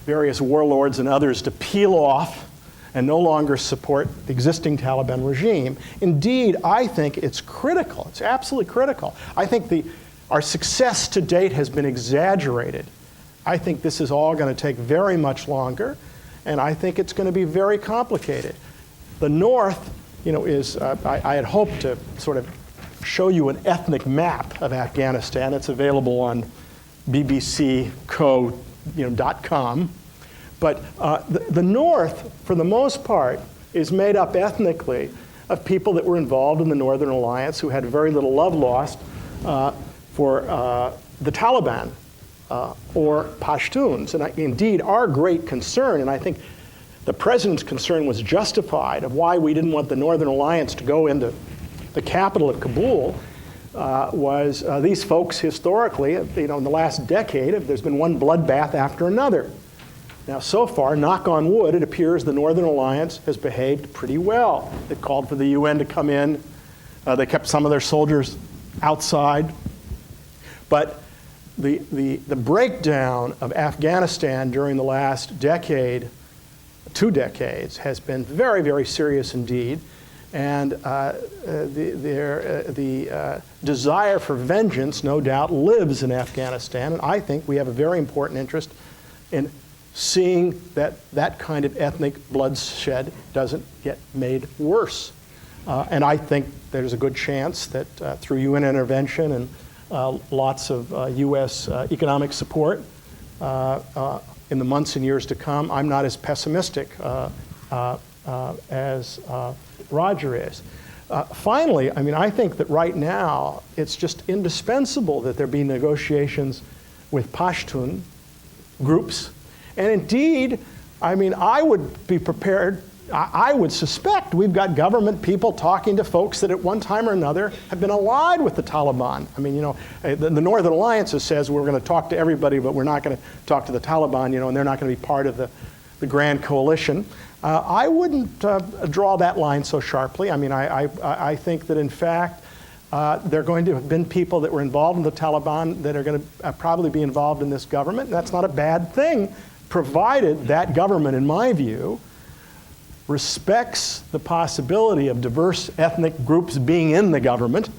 various warlords and others to peel off and no longer support the existing Taliban regime. Indeed, I think it's critical. It's absolutely critical. I think our success to date has been exaggerated. I think this is all going to take very much longer, and I think it's going to be very complicated. The North, I had hoped to sort of show you an ethnic map of Afghanistan. It's available on bbcco.com. But the North, for the most part, is made up ethnically of people that were involved in the Northern Alliance who had very little love lost for the Taliban or Pashtuns. And indeed, our great concern, and I think the president's concern was justified of why we didn't want the Northern Alliance to go into the capital of Kabul, was these folks historically, in the last decade, there's been one bloodbath after another. Now, so far, knock on wood, it appears the Northern Alliance has behaved pretty well. They called for the UN to come in. They kept some of their soldiers outside. But the breakdown of Afghanistan during the last decade, 2 decades, has been very, very serious indeed. And the desire for vengeance, no doubt, lives in Afghanistan. And I think we have a very important interest in seeing that kind of ethnic bloodshed doesn't get made worse. And I think there's a good chance that through UN intervention and lots of U.S. economic support in the months and years to come, I'm not as pessimistic as Roger is. Finally, I think that right now it's just indispensable that there be negotiations with Pashtun groups. And indeed, I would be prepared, I would suspect we've got government people talking to folks that at one time or another have been allied with the Taliban. The Northern Alliance says we're going to talk to everybody, but we're not going to talk to the Taliban, and they're not going to be part of the grand coalition. I wouldn't draw that line so sharply. I think that in fact, there are going to have been people that were involved in the Taliban that are going to probably be involved in this government. And that's not a bad thing, provided that government, in my view, respects the possibility of diverse ethnic groups being in the government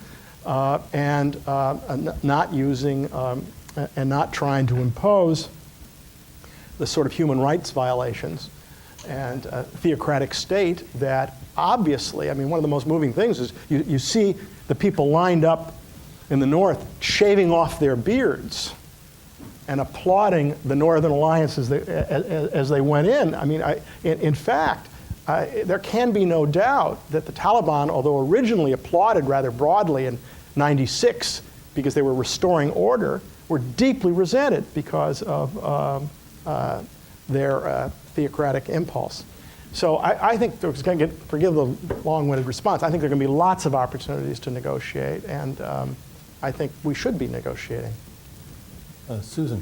and not using and not trying to impose the sort of human rights violations and theocratic state that obviously, one of the most moving things is you see the people lined up in the North shaving off their beards and applauding the Northern Alliance as they went in. In fact, there can be no doubt that the Taliban, although originally applauded rather broadly in '96 because they were restoring order, were deeply resented because of their theocratic impulse. So I think there's going to forgive the long-winded response, I think there are going to be lots of opportunities to negotiate, and I think we should be negotiating. Susan.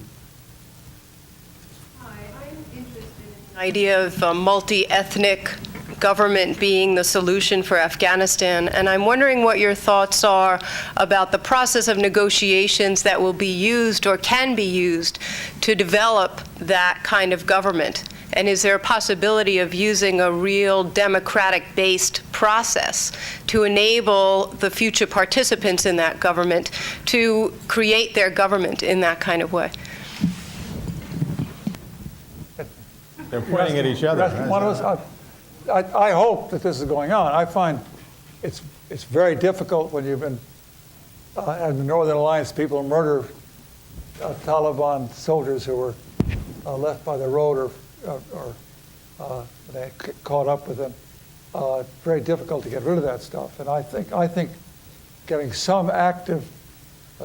Hi, I'm interested in the idea of a multi-ethnic government being the solution for Afghanistan, and I'm wondering what your thoughts are about the process of negotiations that will be used or can be used to develop that kind of government. And is there a possibility of using a real democratic-based process to enable the future participants in that government to create their government in that kind of way? They're pointing at each other. One of us, I hope that this is going on. I find it's very difficult when you've been in the Northern Alliance, people murder Taliban soldiers who were left by the road or they caught up with them. Very difficult to get rid of that stuff. And I think getting some active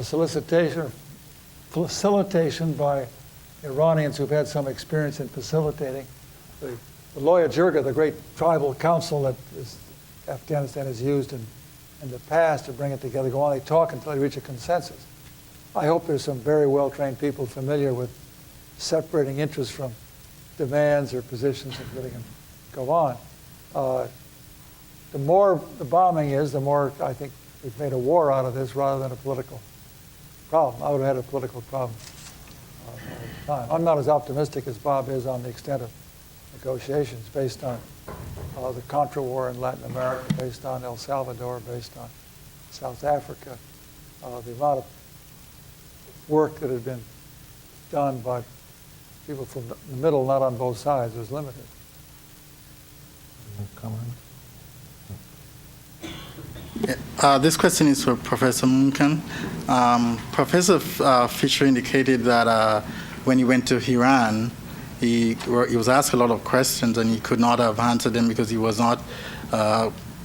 solicitation or facilitation by Iranians who've had some experience in facilitating. The Loya Jirga, the great tribal council that Afghanistan has used in the past to bring it together, go on, they talk until they reach a consensus. I hope there's some very well-trained people familiar with separating interests from demands or positions and letting them go on. The more the bombing is, the more I think we've made a war out of this rather than a political problem. I would have had a political problem all the time. I'm not as optimistic as Bob is on the extent of negotiations based on the Contra War in Latin America, based on El Salvador, based on South Africa. The amount of work that had been done by people from the middle, not on both sides, was limited. This question is for Professor Muncan. Professor Fisher indicated that when he went to Iran, he was asked a lot of questions and he could not have answered them because he was not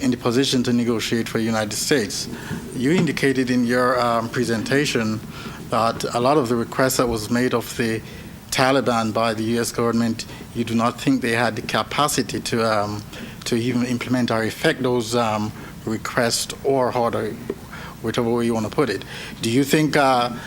in the position to negotiate for the United States. You indicated in your presentation that a lot of the requests that was made of the Taliban by the U.S. government, you do not think they had the capacity to even implement or effect those request or order, whichever way you want to put it. Do you think the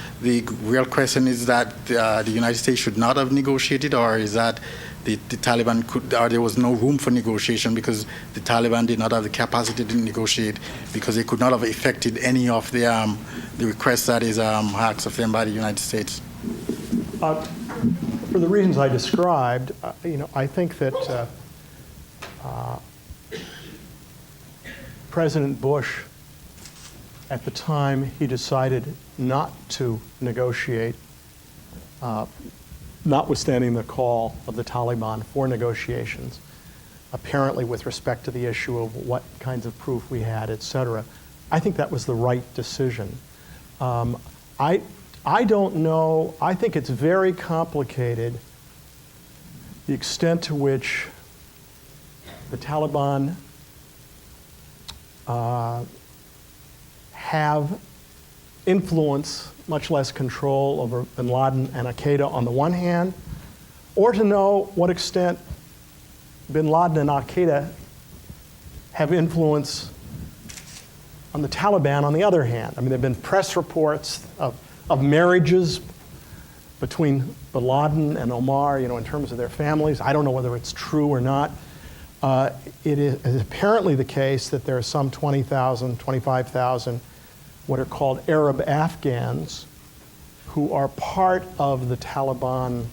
real question is that the United States should not have negotiated, or is that the Taliban could, or there was no room for negotiation because the Taliban did not have the capacity to negotiate because they could not have effected any of the requests that is asked of them by the United States? For the reasons I described, I think that President Bush, at the time he decided not to negotiate, notwithstanding the call of the Taliban for negotiations, apparently with respect to the issue of what kinds of proof we had, et cetera, I think that was the right decision. I don't know, I think it's very complicated the extent to which the Taliban have influence, much less control over bin Laden and Al-Qaeda on the one hand, or to know what extent bin Laden and Al-Qaeda have influence on the Taliban on the other hand. I mean, there have been press reports of marriages between bin Laden and Omar, in terms of their families. I don't know whether it's true or not. It is apparently the case that there are some 20,000, 25,000 what are called Arab Afghans who are part of the Taliban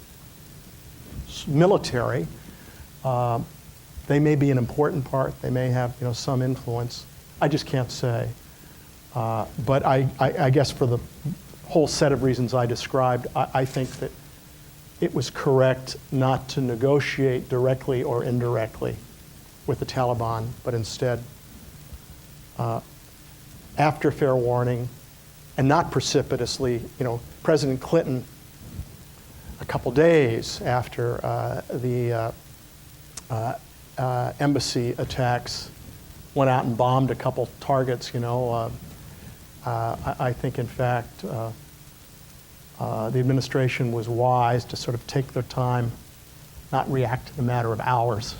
military. They may be an important part. They may have some influence. I just can't say. But I guess for the whole set of reasons I described, I think that it was correct not to negotiate directly or indirectly with the Taliban, but instead, after fair warning, and not precipitously, President Clinton, a couple days after the embassy attacks, went out and bombed a couple targets, I think, in fact, the administration was wise to sort of take their time, not react in a matter of hours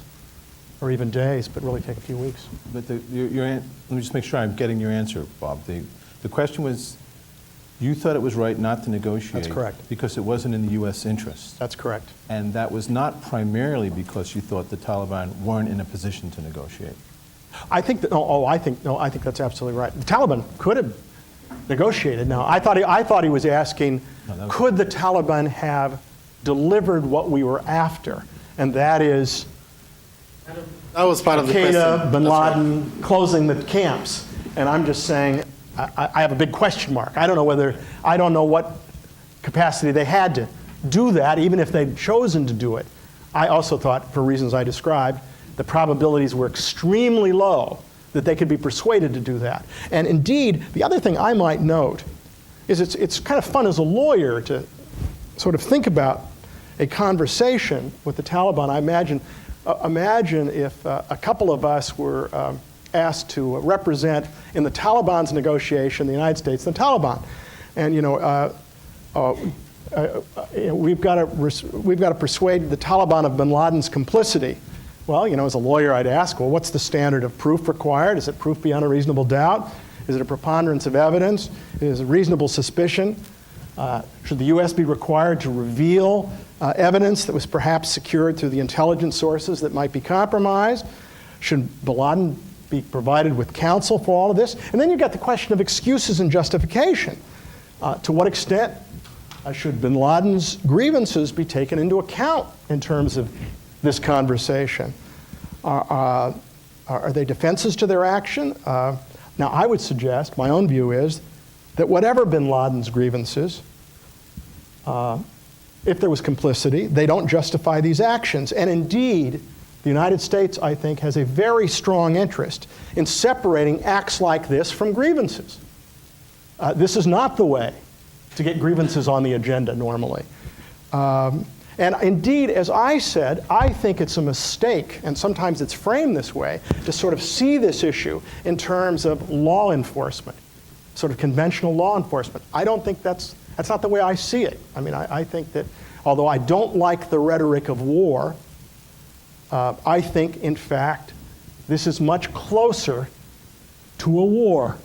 or even days, but really take a few weeks. But let me just make sure I'm getting your answer, Bob. The question was, you thought it was right not to negotiate. That's correct. Because it wasn't in the U.S. interest. That's correct. And that was not primarily because you thought the Taliban weren't in a position to negotiate. I think that, I think that's absolutely right. The Taliban could have negotiated. Now, I thought he was asking, could the Taliban have delivered what we were after? And that is That was part of the question. Al-Qaeda, bin That's Laden, right. closing the camps. And I'm just saying, I have a big question mark. I don't know what capacity they had to do that, even if they'd chosen to do it. I also thought, for reasons I described, the probabilities were extremely low that they could be persuaded to do that. And indeed, the other thing I might note is it's kind of fun as a lawyer to sort of think about a conversation with the Taliban, I imagine if a couple of us were asked to represent in the Taliban's negotiation, the United States and the Taliban. And, we've got to persuade the Taliban of bin Laden's complicity. Well, as a lawyer, I'd ask, well, what's the standard of proof required? Is it proof beyond a reasonable doubt? Is it a preponderance of evidence? Is it reasonable suspicion? Should the U.S. be required to reveal evidence that was perhaps secured through the intelligence sources that might be compromised? Should bin Laden be provided with counsel for all of this? And then you've got the question of excuses and justification. To what extent should bin Laden's grievances be taken into account in terms of this conversation? Are they defenses to their action? Now, I would suggest, my own view is, that whatever bin Laden's grievances, if there was complicity, they don't justify these actions. And indeed, the United States, I think, has a very strong interest in separating acts like this from grievances. This is not the way to get grievances on the agenda normally. And indeed, as I said, I think it's a mistake, and sometimes it's framed this way, to sort of see this issue in terms of law enforcement, sort of conventional law enforcement. I don't think that's not the way I see it. I mean, I think that, although I don't like the rhetoric of war, I think, in fact, this is much closer to a war,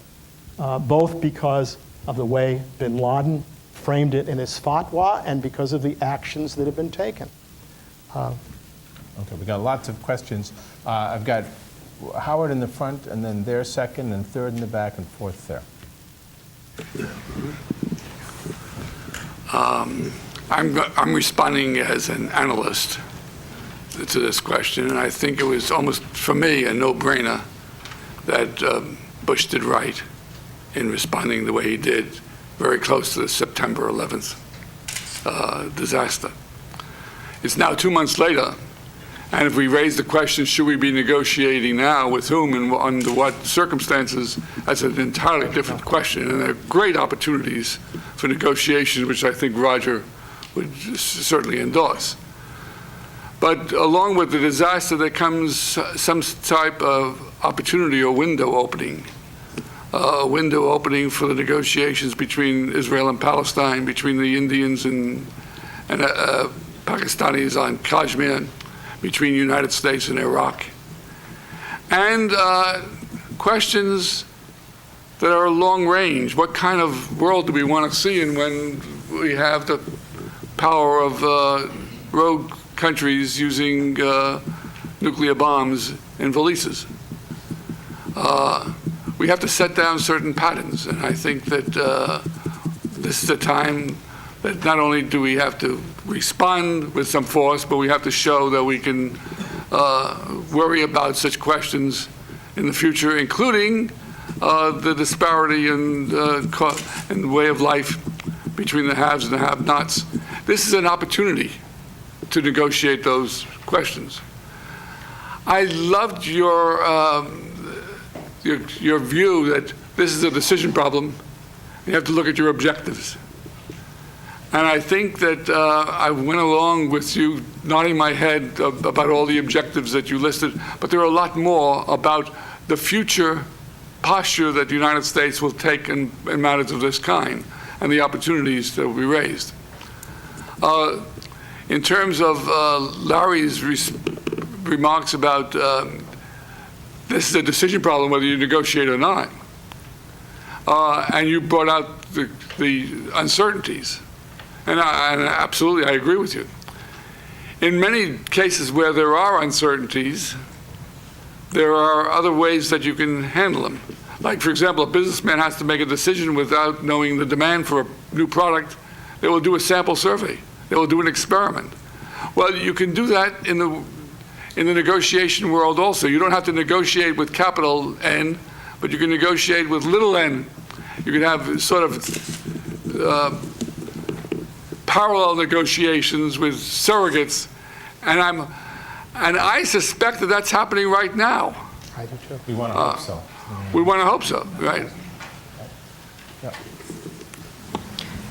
both because of the way bin Laden framed it in his fatwa and because of the actions that have been taken. Okay, we got lots of questions. I've got Howard in the front, and then there second, and third in the back, and fourth there. I'm responding as an analyst to this question, and I think it was almost, for me, a no-brainer that Bush did right in responding the way he did, very close to the September 11th disaster. It's now 2 months later, and if we raise the question, should we be negotiating now, with whom and under what circumstances, that's an entirely different question, and there are great opportunities for negotiations, which I think Roger would certainly endorse. But along with the disaster, there comes some type of opportunity or window opening. A window opening for the negotiations between Israel and Palestine, between the Indians and Pakistanis on Kashmir, between the United States and Iraq. And questions that are long range. What kind of world do we want to see in when we have the power of rogue countries using nuclear bombs and valises? We have to set down certain patterns, and I think that this is a time that not only do we have to respond with some force, but we have to show that we can worry about such questions in the future, including the disparity and way of life between the haves and the have-nots. This is an opportunity to negotiate those questions. I loved your view that this is a decision problem. You have to look at your objectives. And I think that I went along with you nodding my head about all the objectives that you listed, but there are a lot more about the future posture that the United States will take in matters of this kind and the opportunities that will be raised. In terms of Larry's remarks about this is a decision problem whether you negotiate or not, and you brought out the uncertainties. And absolutely, I agree with you. In many cases where there are uncertainties, there are other ways that you can handle them. Like, for example, a businessman has to make a decision without knowing the demand for a new product. They will do a sample survey. They will do an experiment. Well, you can do that in the negotiation world also. You don't have to negotiate with capital N, but you can negotiate with little n. You can have sort of parallel negotiations with surrogates, and I suspect that that's happening right now. I do too. We want to hope so. We want to hope so, right? Yeah.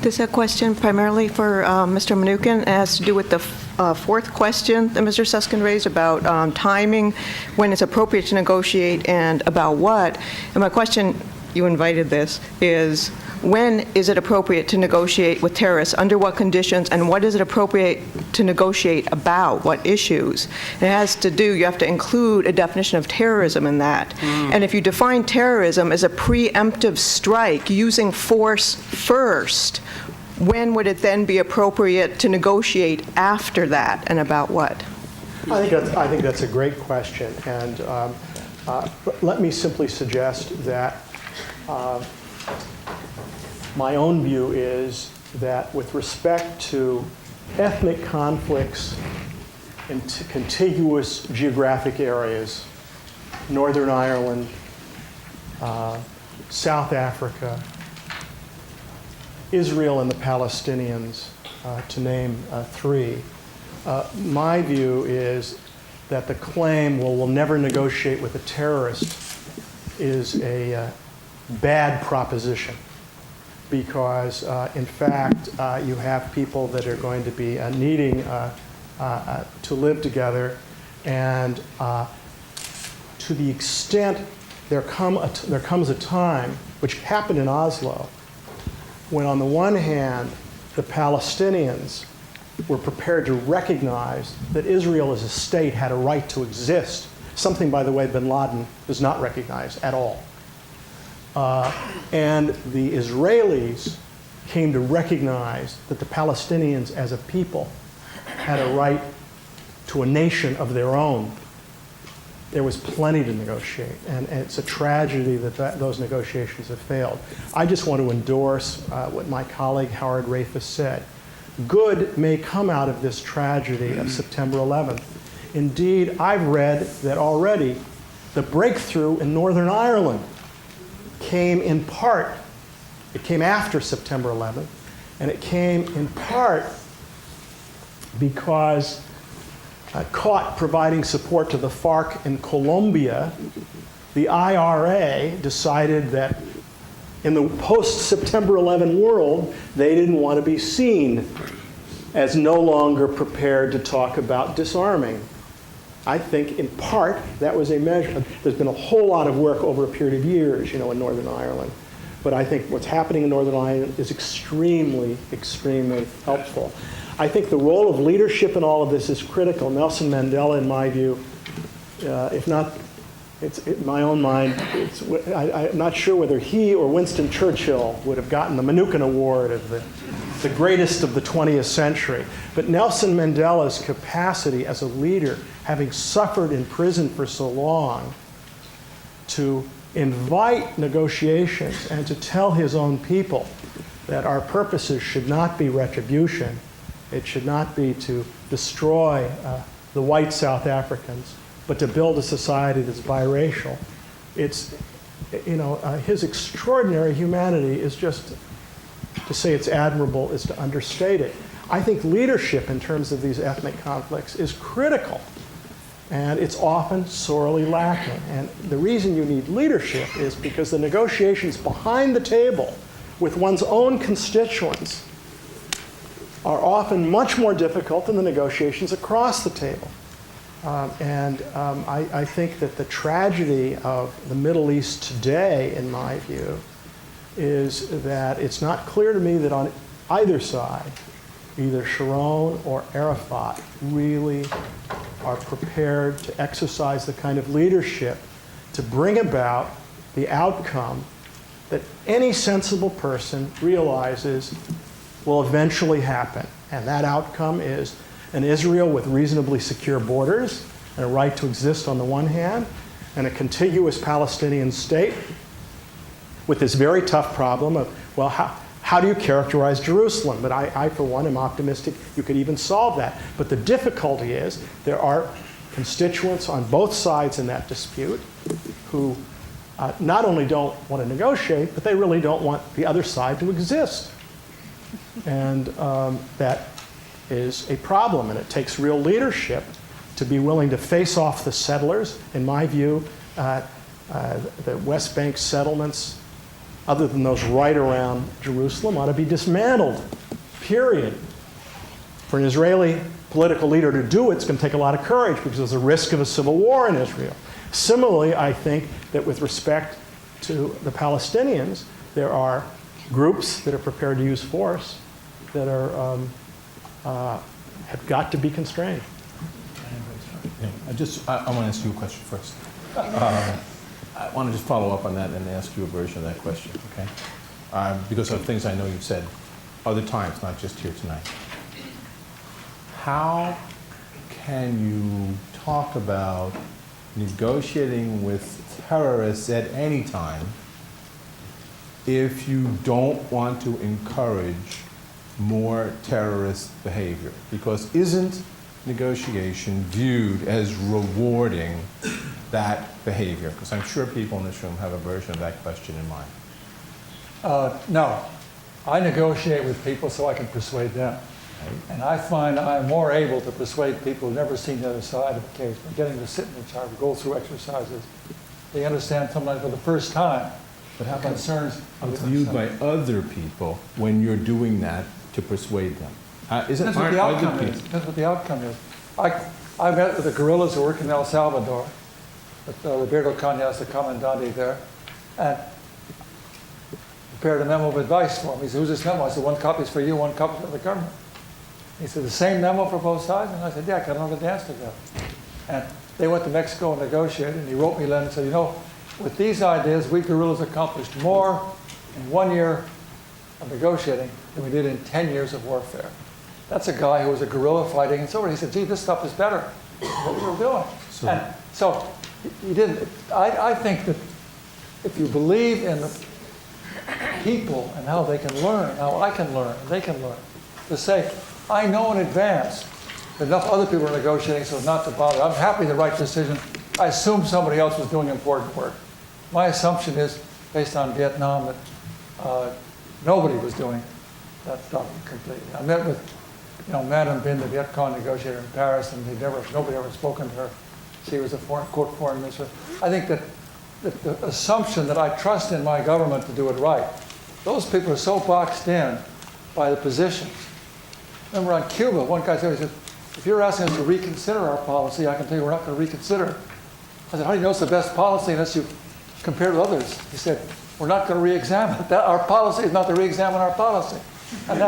This is a question primarily for Mr. Mnuchin. It has to do with the fourth question that Mr. Susskind raised about timing, when it's appropriate to negotiate and about what. And my question, you invited this, is when is it appropriate to negotiate with terrorists, under what conditions, and what is it appropriate to negotiate about, what issues? It has to do, you have to include a definition of terrorism in that. And if you define terrorism as a preemptive strike using force first, when would it then be appropriate to negotiate after that, and about what? I think that's a great question, and let me simply suggest that my own view is that with respect to ethnic conflicts in contiguous geographic areas, Northern Ireland, South Africa, Israel and the Palestinians, to name three, my view is that the claim, well, we'll never negotiate with a terrorist, is a bad proposition. Because, in fact, you have people that are going to be needing to live together, and to the extent there comes a time, which happened in Oslo, when on the one hand, the Palestinians were prepared to recognize that Israel as a state had a right to exist, something, by the way, bin Laden does not recognize at all. And the Israelis came to recognize that the Palestinians as a people had a right to a nation of their own. There was plenty to negotiate, and it's a tragedy that those negotiations have failed. I just want to endorse what my colleague Howard Rafus said. Good may come out of this tragedy of September 11th. Indeed, I've read that already the breakthrough in Northern Ireland came in part, it came after September 11th, and it came in part because caught providing support to the FARC in Colombia, the IRA decided that in the post-September 11 world, they didn't want to be seen as no longer prepared to talk about disarming. I think, in part, that was a measure. There's been a whole lot of work over a period of years, in Northern Ireland. But I think what's happening in Northern Ireland is extremely, extremely helpful. I think the role of leadership in all of this is critical. Nelson Mandela, in my view, if not, in my own mind, I'm not sure whether he or Winston Churchill would have gotten the Mnuchin Award of the greatest of the 20th century. But Nelson Mandela's capacity as a leader, having suffered in prison for so long, to invite negotiations and to tell his own people that our purposes should not be retribution. It should not be to destroy the white South Africans, but to build a society that's biracial. It's, his extraordinary humanity is just, to say it's admirable is to understate it. I think leadership in terms of these ethnic conflicts is critical, and it's often sorely lacking. And the reason you need leadership is because the negotiations behind the table with one's own constituents are often much more difficult than the negotiations across the table. I think that the tragedy of the Middle East today, in my view, is that it's not clear to me that on either side, either Sharon or Arafat, really are prepared to exercise the kind of leadership to bring about the outcome that any sensible person realizes will eventually happen. And that outcome is an Israel with reasonably secure borders and a right to exist on the one hand, and a contiguous Palestinian state with this very tough problem of, well, how do you characterize Jerusalem? But I, for one, am optimistic you could even solve that. But the difficulty is there are constituents on both sides in that dispute who not only don't want to negotiate, but they really don't want the other side to exist. And that is a problem, and it takes real leadership to be willing to face off the settlers. In my view, the West Bank settlements other than those right around Jerusalem, ought to be dismantled, period. For an Israeli political leader to do it, it's going to take a lot of courage because there's a risk of a civil war in Israel. Similarly, I think that with respect to the Palestinians, there are groups that are prepared to use force that are, have got to be constrained. Yeah, I want to ask you a question first. I want to just follow up on that and ask you a version of that question, okay? Because of things I know you've said other times, not just here tonight. How can you talk about negotiating with terrorists at any time if you don't want to encourage more terrorist behavior? Because isn't negotiation viewed as rewarding that behavior? Because I'm sure people in this room have a version of that question in mind. No. I negotiate with people so I can persuade them. And I find I'm more able to persuade people who've never seen the other side of the case by getting to sit in the chair, go through exercises. They understand sometimes for the first time. But how about concerns viewed by other people when you're doing that to persuade them? That's what the outcome is. That's what the outcome is. I met with the guerrillas who work in El Salvador, with Roberto Cañas, the commandante there, and prepared a memo of advice for him. He said, "Who's this memo?" I said, "One copy is for you, one copy is for the government." He said, "The same memo for both sides?" And I said, "Yeah, I can learn to dance together." And they went to Mexico and negotiated, and he wrote me a letter and said, "You know, with these ideas, we guerrillas accomplished more in 1 year of negotiating than we did in 10 years of warfare." That's a guy who was a guerrilla fighting and so on. He said, "Gee, this stuff is better than what we were doing." And so he didn't. I think that if you believe in the people and how they can learn, how I can learn, they can learn, to say, I know in advance that enough other people are negotiating so as not to bother. I'm happy to write decisions. I assumed somebody else was doing important work. My assumption is, based on Vietnam, that nobody was doing that stuff completely. I met with, Madame Bin, the Viet Cong negotiator in Paris, and nobody ever spoken to her. She was a foreign minister. I think that the assumption that I trust in my government to do it right, those people are so boxed in by the positions. Remember on Cuba, one guy said, "If you're asking us to reconsider our policy, I can tell you we're not going to reconsider it." I said, "How do you know it's the best policy unless you compare it with others?" He said, "We're not going to re-examine it. Our policy is not to re-examine our policy." And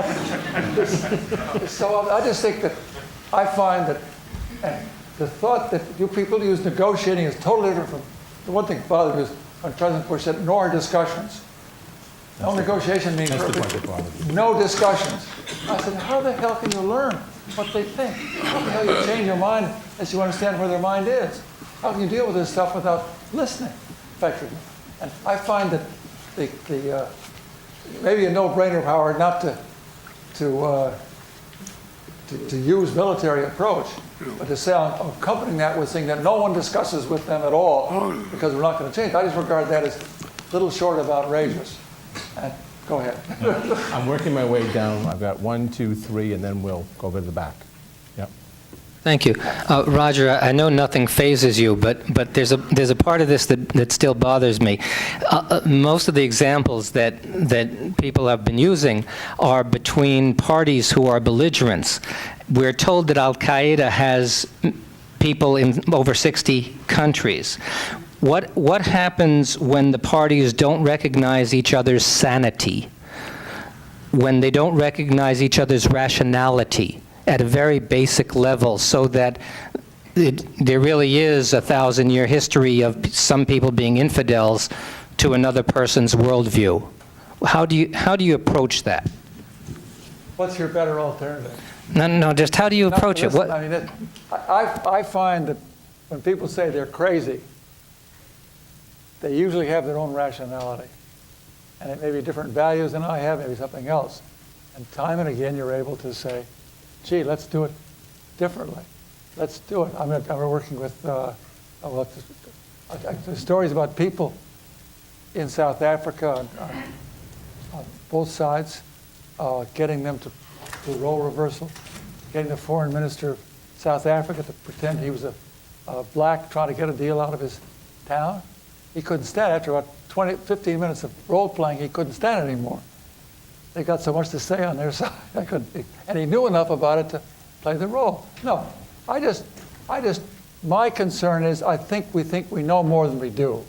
so I just think that I find that the thought that you people use negotiating is totally different from the one thing that bothered me is when President Bush said, "No discussions." No negotiation means no discussions. I said, how the hell can you learn what they think? How the hell you change your mind as you understand where their mind is? How can you deal with this stuff without listening effectively? And I find that the maybe a no-brainer, Howard, not to use military approach, but to say I'm accompanying that with saying that no one discusses with them at all because we're not going to change. I just regard that as little short of outrageous. And go ahead. I'm working my way down. I've got 1, 2, 3, and then we'll go over to the back. Yep. Thank you. Roger, I know nothing phases you, but there's a part of this that still bothers me. Most of the examples that people have been using are between parties who are belligerents. We're told that Al-Qaeda has people in over 60 countries. What happens when the parties don't recognize each other's sanity, when they don't recognize each other's rationality at a very basic level, so that there really is a 1,000-year history of some people being infidels to another person's worldview? How do you approach that? What's your better alternative? No, just how do you approach it? Listen, I mean, I find that when people say they're crazy, they usually have their own rationality. And it may be different values than I have, maybe something else. And time and again, you're able to say, gee, let's do it differently. Let's do it. I'm working with stories about people in South Africa on both sides, getting them to do role reversal, getting the foreign minister of South Africa to pretend he was a black trying to get a deal out of his town. He couldn't stand it. After about 15 minutes of role-playing, he couldn't stand it anymore. They got so much to say on their side. And he knew enough about it to play the role. No, my concern is we think we know more than we do.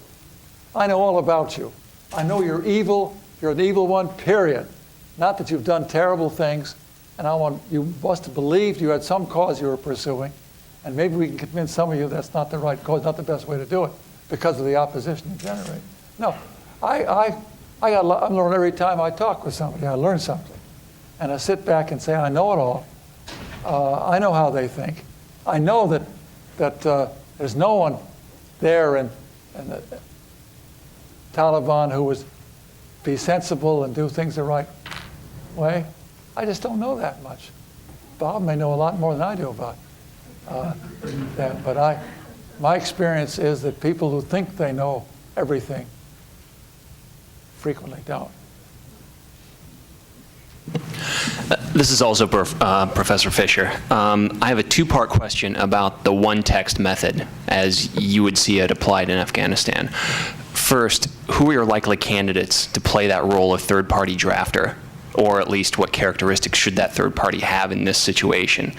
I know all about you. I know you're evil. You're an evil one, period. Not that you've done terrible things, and you must have believed you had some cause you were pursuing, and maybe we can convince some of you that's not the right cause, not the best way to do it, because of the opposition you generate. No, I learn every time I talk with somebody. I learn something, and I sit back and say, I know it all. I know how they think. I know that there's no one there in the Taliban who would be sensible and do things the right way. I just don't know that much. Bob may know a lot more than I do about that, but my experience is that people who think they know everything frequently don't. This is also Professor Fisher. I have a two-part question about the one-text method as you would see it applied in Afghanistan. First, who are your likely candidates to play that role of third-party drafter? Or at least what characteristics should that third party have in this situation?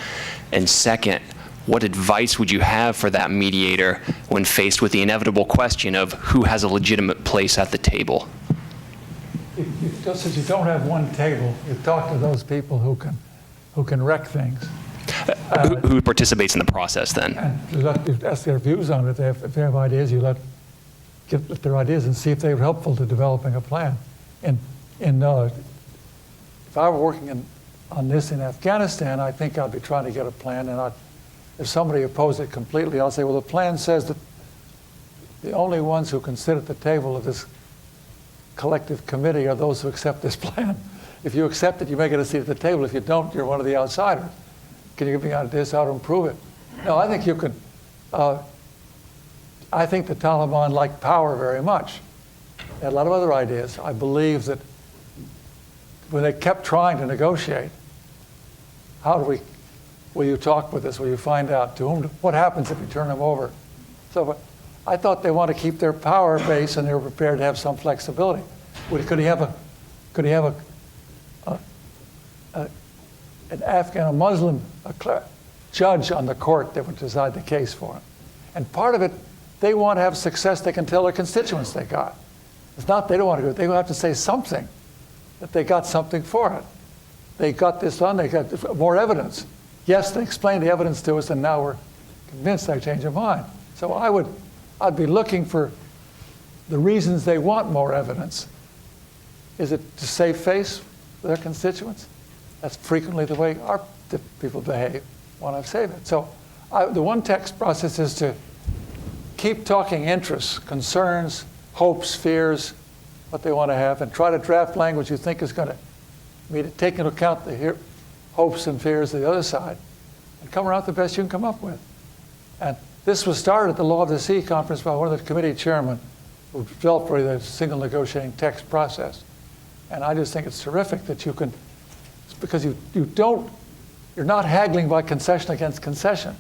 And second, what advice would you have for that mediator when faced with the inevitable question of who has a legitimate place at the table? Just as you don't have one table, you talk to those people who can wreck things. Who participates in the process then? And you ask their views on it. If they have ideas, you let their ideas and see if they're helpful to developing a plan. If I were working on this in Afghanistan, I think I'd be trying to get a plan, and if somebody opposed it completely, I'll say, well, the plan says that the only ones who can sit at the table of this collective committee are those who accept this plan. If you accept it, you may get a seat at the table. If you don't, you're one of the outsiders. Can you give me ideas how to improve it? No, I think you can. I think the Taliban like power very much. They had a lot of other ideas. I believe that when they kept trying to negotiate, will you talk with us? Will you find out what happens if we turn them over? So I thought they want to keep their power base and they were prepared to have some flexibility. Could he have an Afghan, Muslim judge on the court that would decide the case for him? And part of it, they want to have success they can tell their constituents they got. It's not they don't want to do it. They have to say something, that they got something for it. They got this done, they got more evidence. Yes, they explained the evidence to us, and now we're convinced they changed their mind. So I'd be looking for the reasons they want more evidence. Is it to save face with their constituents? That's frequently the way our people behave when I've saved it. So the one text process is to keep talking interests, concerns, hopes, fears, what they want to have, and try to draft language you think is going to take into account the hopes and fears of the other side, and come around with the best you can come up with. And this was started at the Law of the Sea conference by one of the committee chairmen who developed really the single negotiating text process. And I just think it's terrific that you can, because you're not haggling by concession against concession.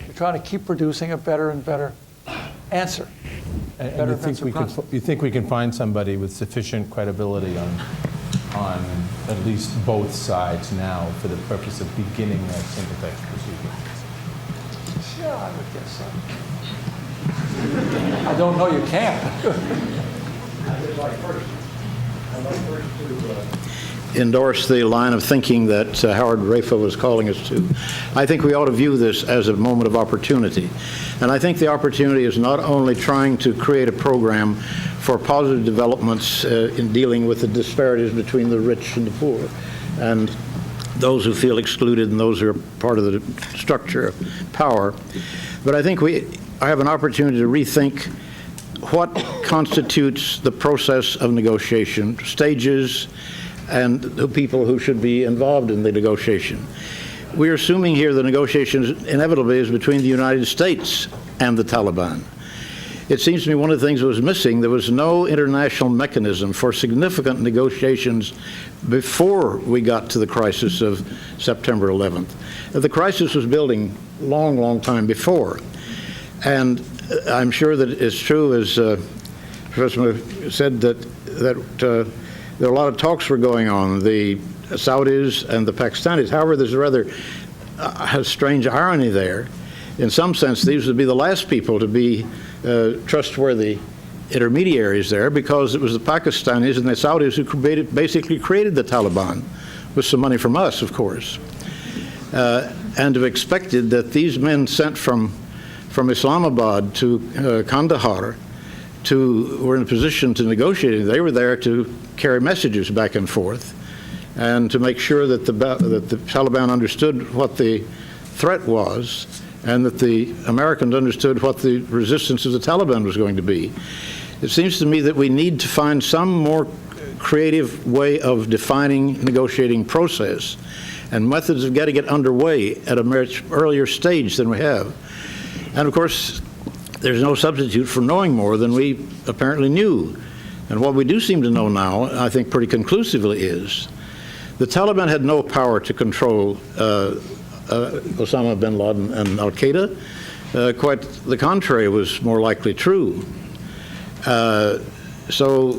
You're trying to keep producing a better and better answer. And you think we can find somebody with sufficient credibility on at least both sides now for the purpose of beginning that single text procedure? Yeah, I would guess so. I don't know you can't. I'd like first to endorse the line of thinking that Howard Rafa was calling us to. I think we ought to view this as a moment of opportunity. And I think the opportunity is not only trying to create a program for positive developments in dealing with the disparities between the rich and the poor, and those who feel excluded and those who are part of the structure of power. But I think I have an opportunity to rethink what constitutes the process of negotiation, stages, and the people who should be involved in the negotiation. We're assuming here the negotiations inevitably is between the United States and the Taliban. It seems to me one of the things that was missing, there was no international mechanism for significant negotiations before we got to the crisis of September 11th. The crisis was building long, long time before. And I'm sure that it's true, as Professor said that there are a lot of talks were going on, the Saudis and the Pakistanis. However, there's a rather strange irony there. In some sense, these would be the last people to be trustworthy intermediaries there, because it was the Pakistanis and the Saudis who basically created the Taliban, with some money from us, of course, and have expected that these men sent from Islamabad to Kandahar were in a position to negotiate. They were there to carry messages back and forth and to make sure that the Taliban understood what the threat was and that the Americans understood what the resistance of the Taliban was going to be. It seems to me that we need to find some more creative way of defining negotiating process and methods of getting it underway at a much earlier stage than we have. And of course, there's no substitute for knowing more than we apparently knew. And what we do seem to know now, I think pretty conclusively, is the Taliban had no power to control Osama bin Laden and al-Qaeda. Quite the contrary was more likely true. So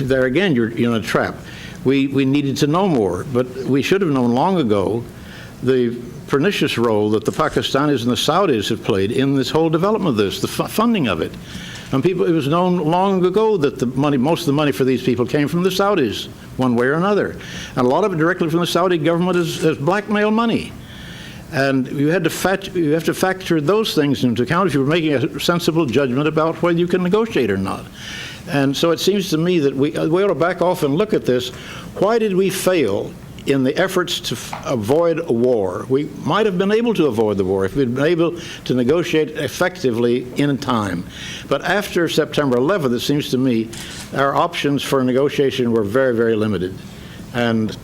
there again, you're in a trap. We needed to know more, but we should have known long ago the pernicious role that the Pakistanis and the Saudis have played in this whole development of this, the funding of it. And it was known long ago that most of the money for these people came from the Saudis, one way or another. And a lot of it directly from the Saudi government as blackmail money. And you have to factor those things into account if you're making a sensible judgment about whether you can negotiate or not. And so it seems to me that we ought to back off and look at this. Why did we fail in the efforts to avoid a war? We might have been able to avoid the war if we'd been able to negotiate effectively in time. But after September 11th, it seems to me, our options for negotiation were very, very limited. And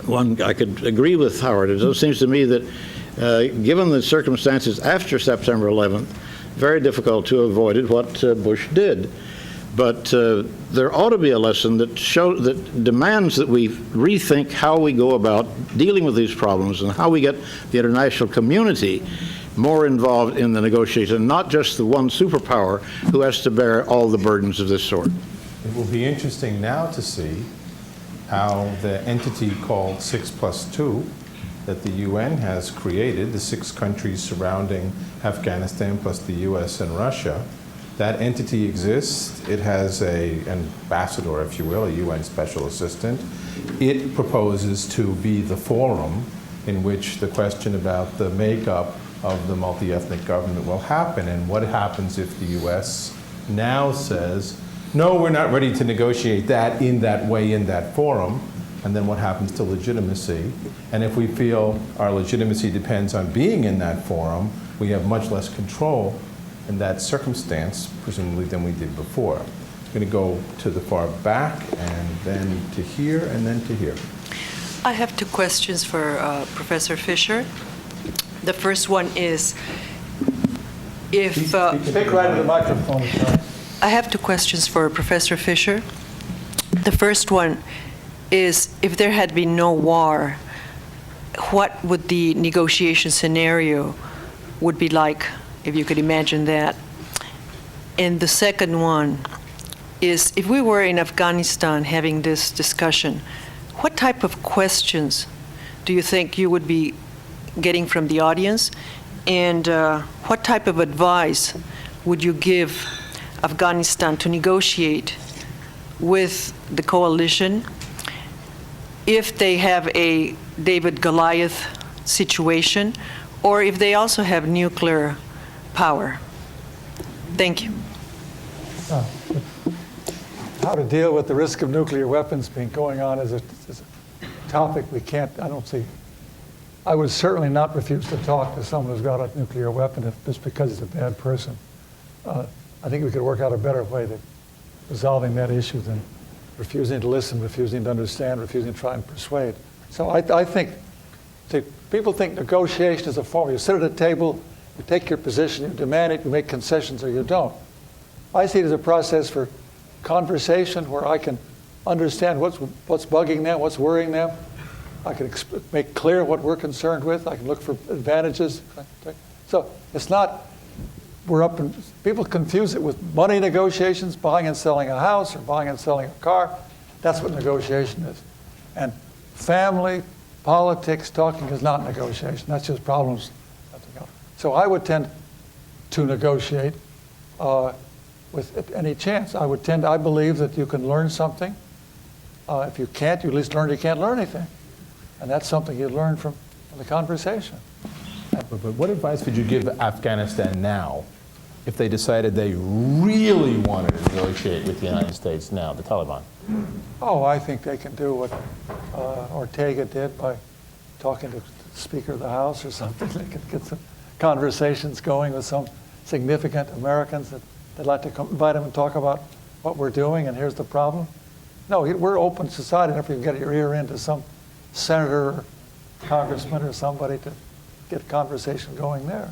I could agree with Howard. It seems to me that given the circumstances after September 11th, very difficult to avoid it, what Bush did. But there ought to be a lesson that demands that we rethink how we go about dealing with these problems and how we get the international community more involved in the negotiation, not just the one superpower who has to bear all the burdens of this sort. It will be interesting now to see how the entity called 6+2 that the UN has created, the 6 countries surrounding Afghanistan plus the US and Russia, that entity exists. It has an ambassador, if you will, a UN special assistant. It proposes to be the forum in which the question about the makeup of the multi-ethnic government will happen, and what happens if the US now says, no, we're not ready to negotiate that in that way, in that forum, and then what happens to legitimacy? And if we feel our legitimacy depends on being in that forum, we have much less control in that circumstance, presumably, than we did before. I'm going to go to the far back, and then to here, and then to here. I have 2 questions for Professor Fisher. The first one is, if... Speak right to the microphone. I have 2 questions for Professor Fisher. The first one is, if there had been no war, what would the negotiation scenario would be like, if you could imagine that? And the second one is, if we were in Afghanistan having this discussion, what type of questions do you think you would be getting from the audience? And what type of advice would you give Afghanistan to negotiate with the coalition if they have a David-Goliath situation, or if they also have nuclear power? Thank you. How to deal with the risk of nuclear weapons being going on is a topic we can't, I don't see. I would certainly not refuse to talk to someone who's got a nuclear weapon just because he's a bad person. I think we could work out a better way of resolving that issue than refusing to listen, refusing to understand, refusing to try and persuade. So I think, people think negotiation is a form. You sit at a table, you take your position, you demand it, you make concessions, or you don't. I see it as a process for conversation where I can understand what's bugging them, what's worrying them. I can make clear what we're concerned with. I can look for advantages. So it's not we're up in, people confuse it with money negotiations, buying and selling a house or buying and selling a car. That's what negotiation is. And family, politics, talking is not negotiation. That's just problems. So I would tend to negotiate with any chance. I believe that you can learn something. If you can't, you at least learn you can't learn anything. And that's something you learn from the conversation. But what advice would you give Afghanistan now if they decided they really wanted to negotiate with the United States now, the Taliban? Oh, I think they can do what Ortega did by talking to the Speaker of the House or something. They could get some conversations going with some significant Americans that they'd like to invite them and talk about what we're doing and here's the problem. No, we're open society, and if you get your ear into some senator or congressman or somebody to get a conversation going there.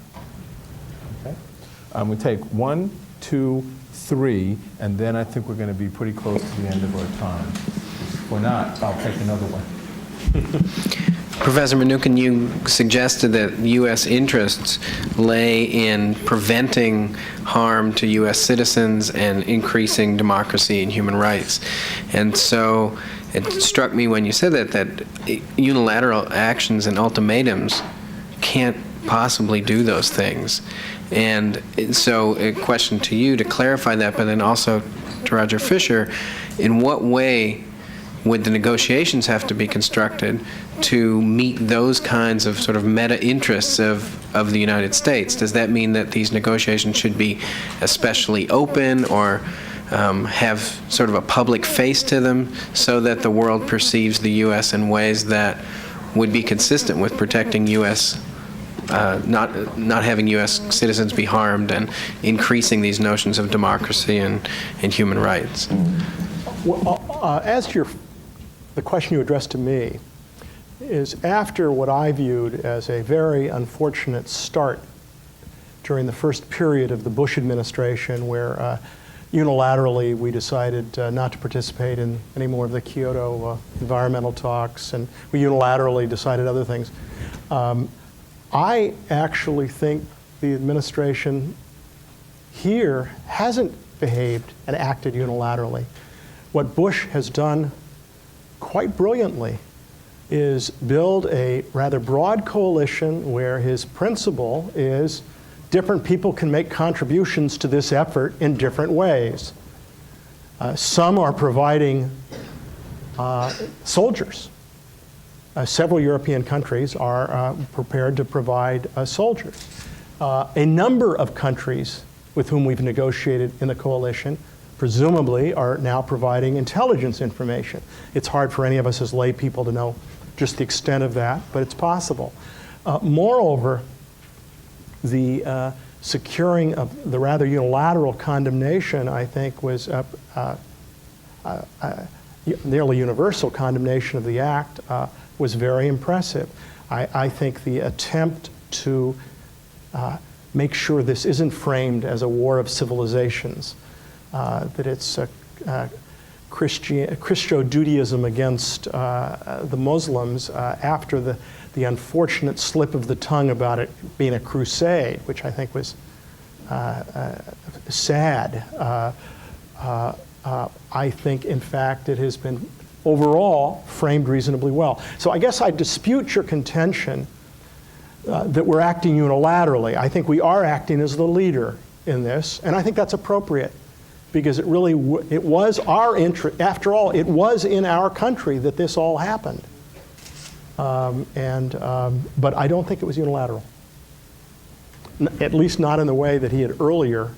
Okay. We take 1, 2, 3, and then I think we're going to be pretty close to the end of our time. If we're not, I'll take another one. Professor Mnookin, you suggested that U.S. interests lay in preventing harm to U.S. citizens and increasing democracy and human rights. And so it struck me when you said that unilateral actions and ultimatums can't possibly do those things. And so a question to you to clarify that, but then also to Roger Fisher, in what way would the negotiations have to be constructed to meet those kinds of sort of meta-interests of the United States? Does that mean that these negotiations should be especially open or have sort of a public face to them so that the world perceives the U.S. in ways that would be consistent with protecting U.S., not having U.S. citizens be harmed and increasing these notions of democracy and human rights? Well, as to the question you addressed to me, is after what I viewed as a very unfortunate start during the first period of the Bush administration where unilaterally we decided not to participate in any more of the Kyoto environmental talks, and we unilaterally decided other things. I actually think the administration here hasn't behaved and acted unilaterally. What Bush has done quite brilliantly is build a rather broad coalition where his principle is different people can make contributions to this effort in different ways. Some are providing soldiers. Several European countries are prepared to provide soldiers. A number of countries with whom we've negotiated in the coalition presumably are now providing intelligence information. It's hard for any of us as lay people to know just the extent of that, but it's possible. Moreover, the securing of the rather unilateral condemnation, I think, was nearly universal condemnation of the act was very impressive. I think the attempt to make sure this isn't framed as a war of civilizations, that it's Christo-Judaism against the Muslims after the unfortunate slip of the tongue about it being a crusade, which I think was sad. I think, in fact, it has been overall framed reasonably well. So I guess I dispute your contention that we're acting unilaterally. I think we are acting as the leader in this, and I think that's appropriate because it really it was our interest. After all, it was in our country that this all happened. But I don't think it was unilateral, at least not in the way that he had earlier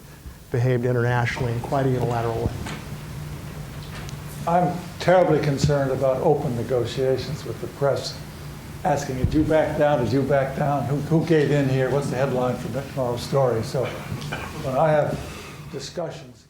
behaved internationally in quite a unilateral way. I'm terribly concerned about open negotiations with the press asking, did you back down, did you back down, who gave in here, what's the headline for tomorrow's story? So when I have discussions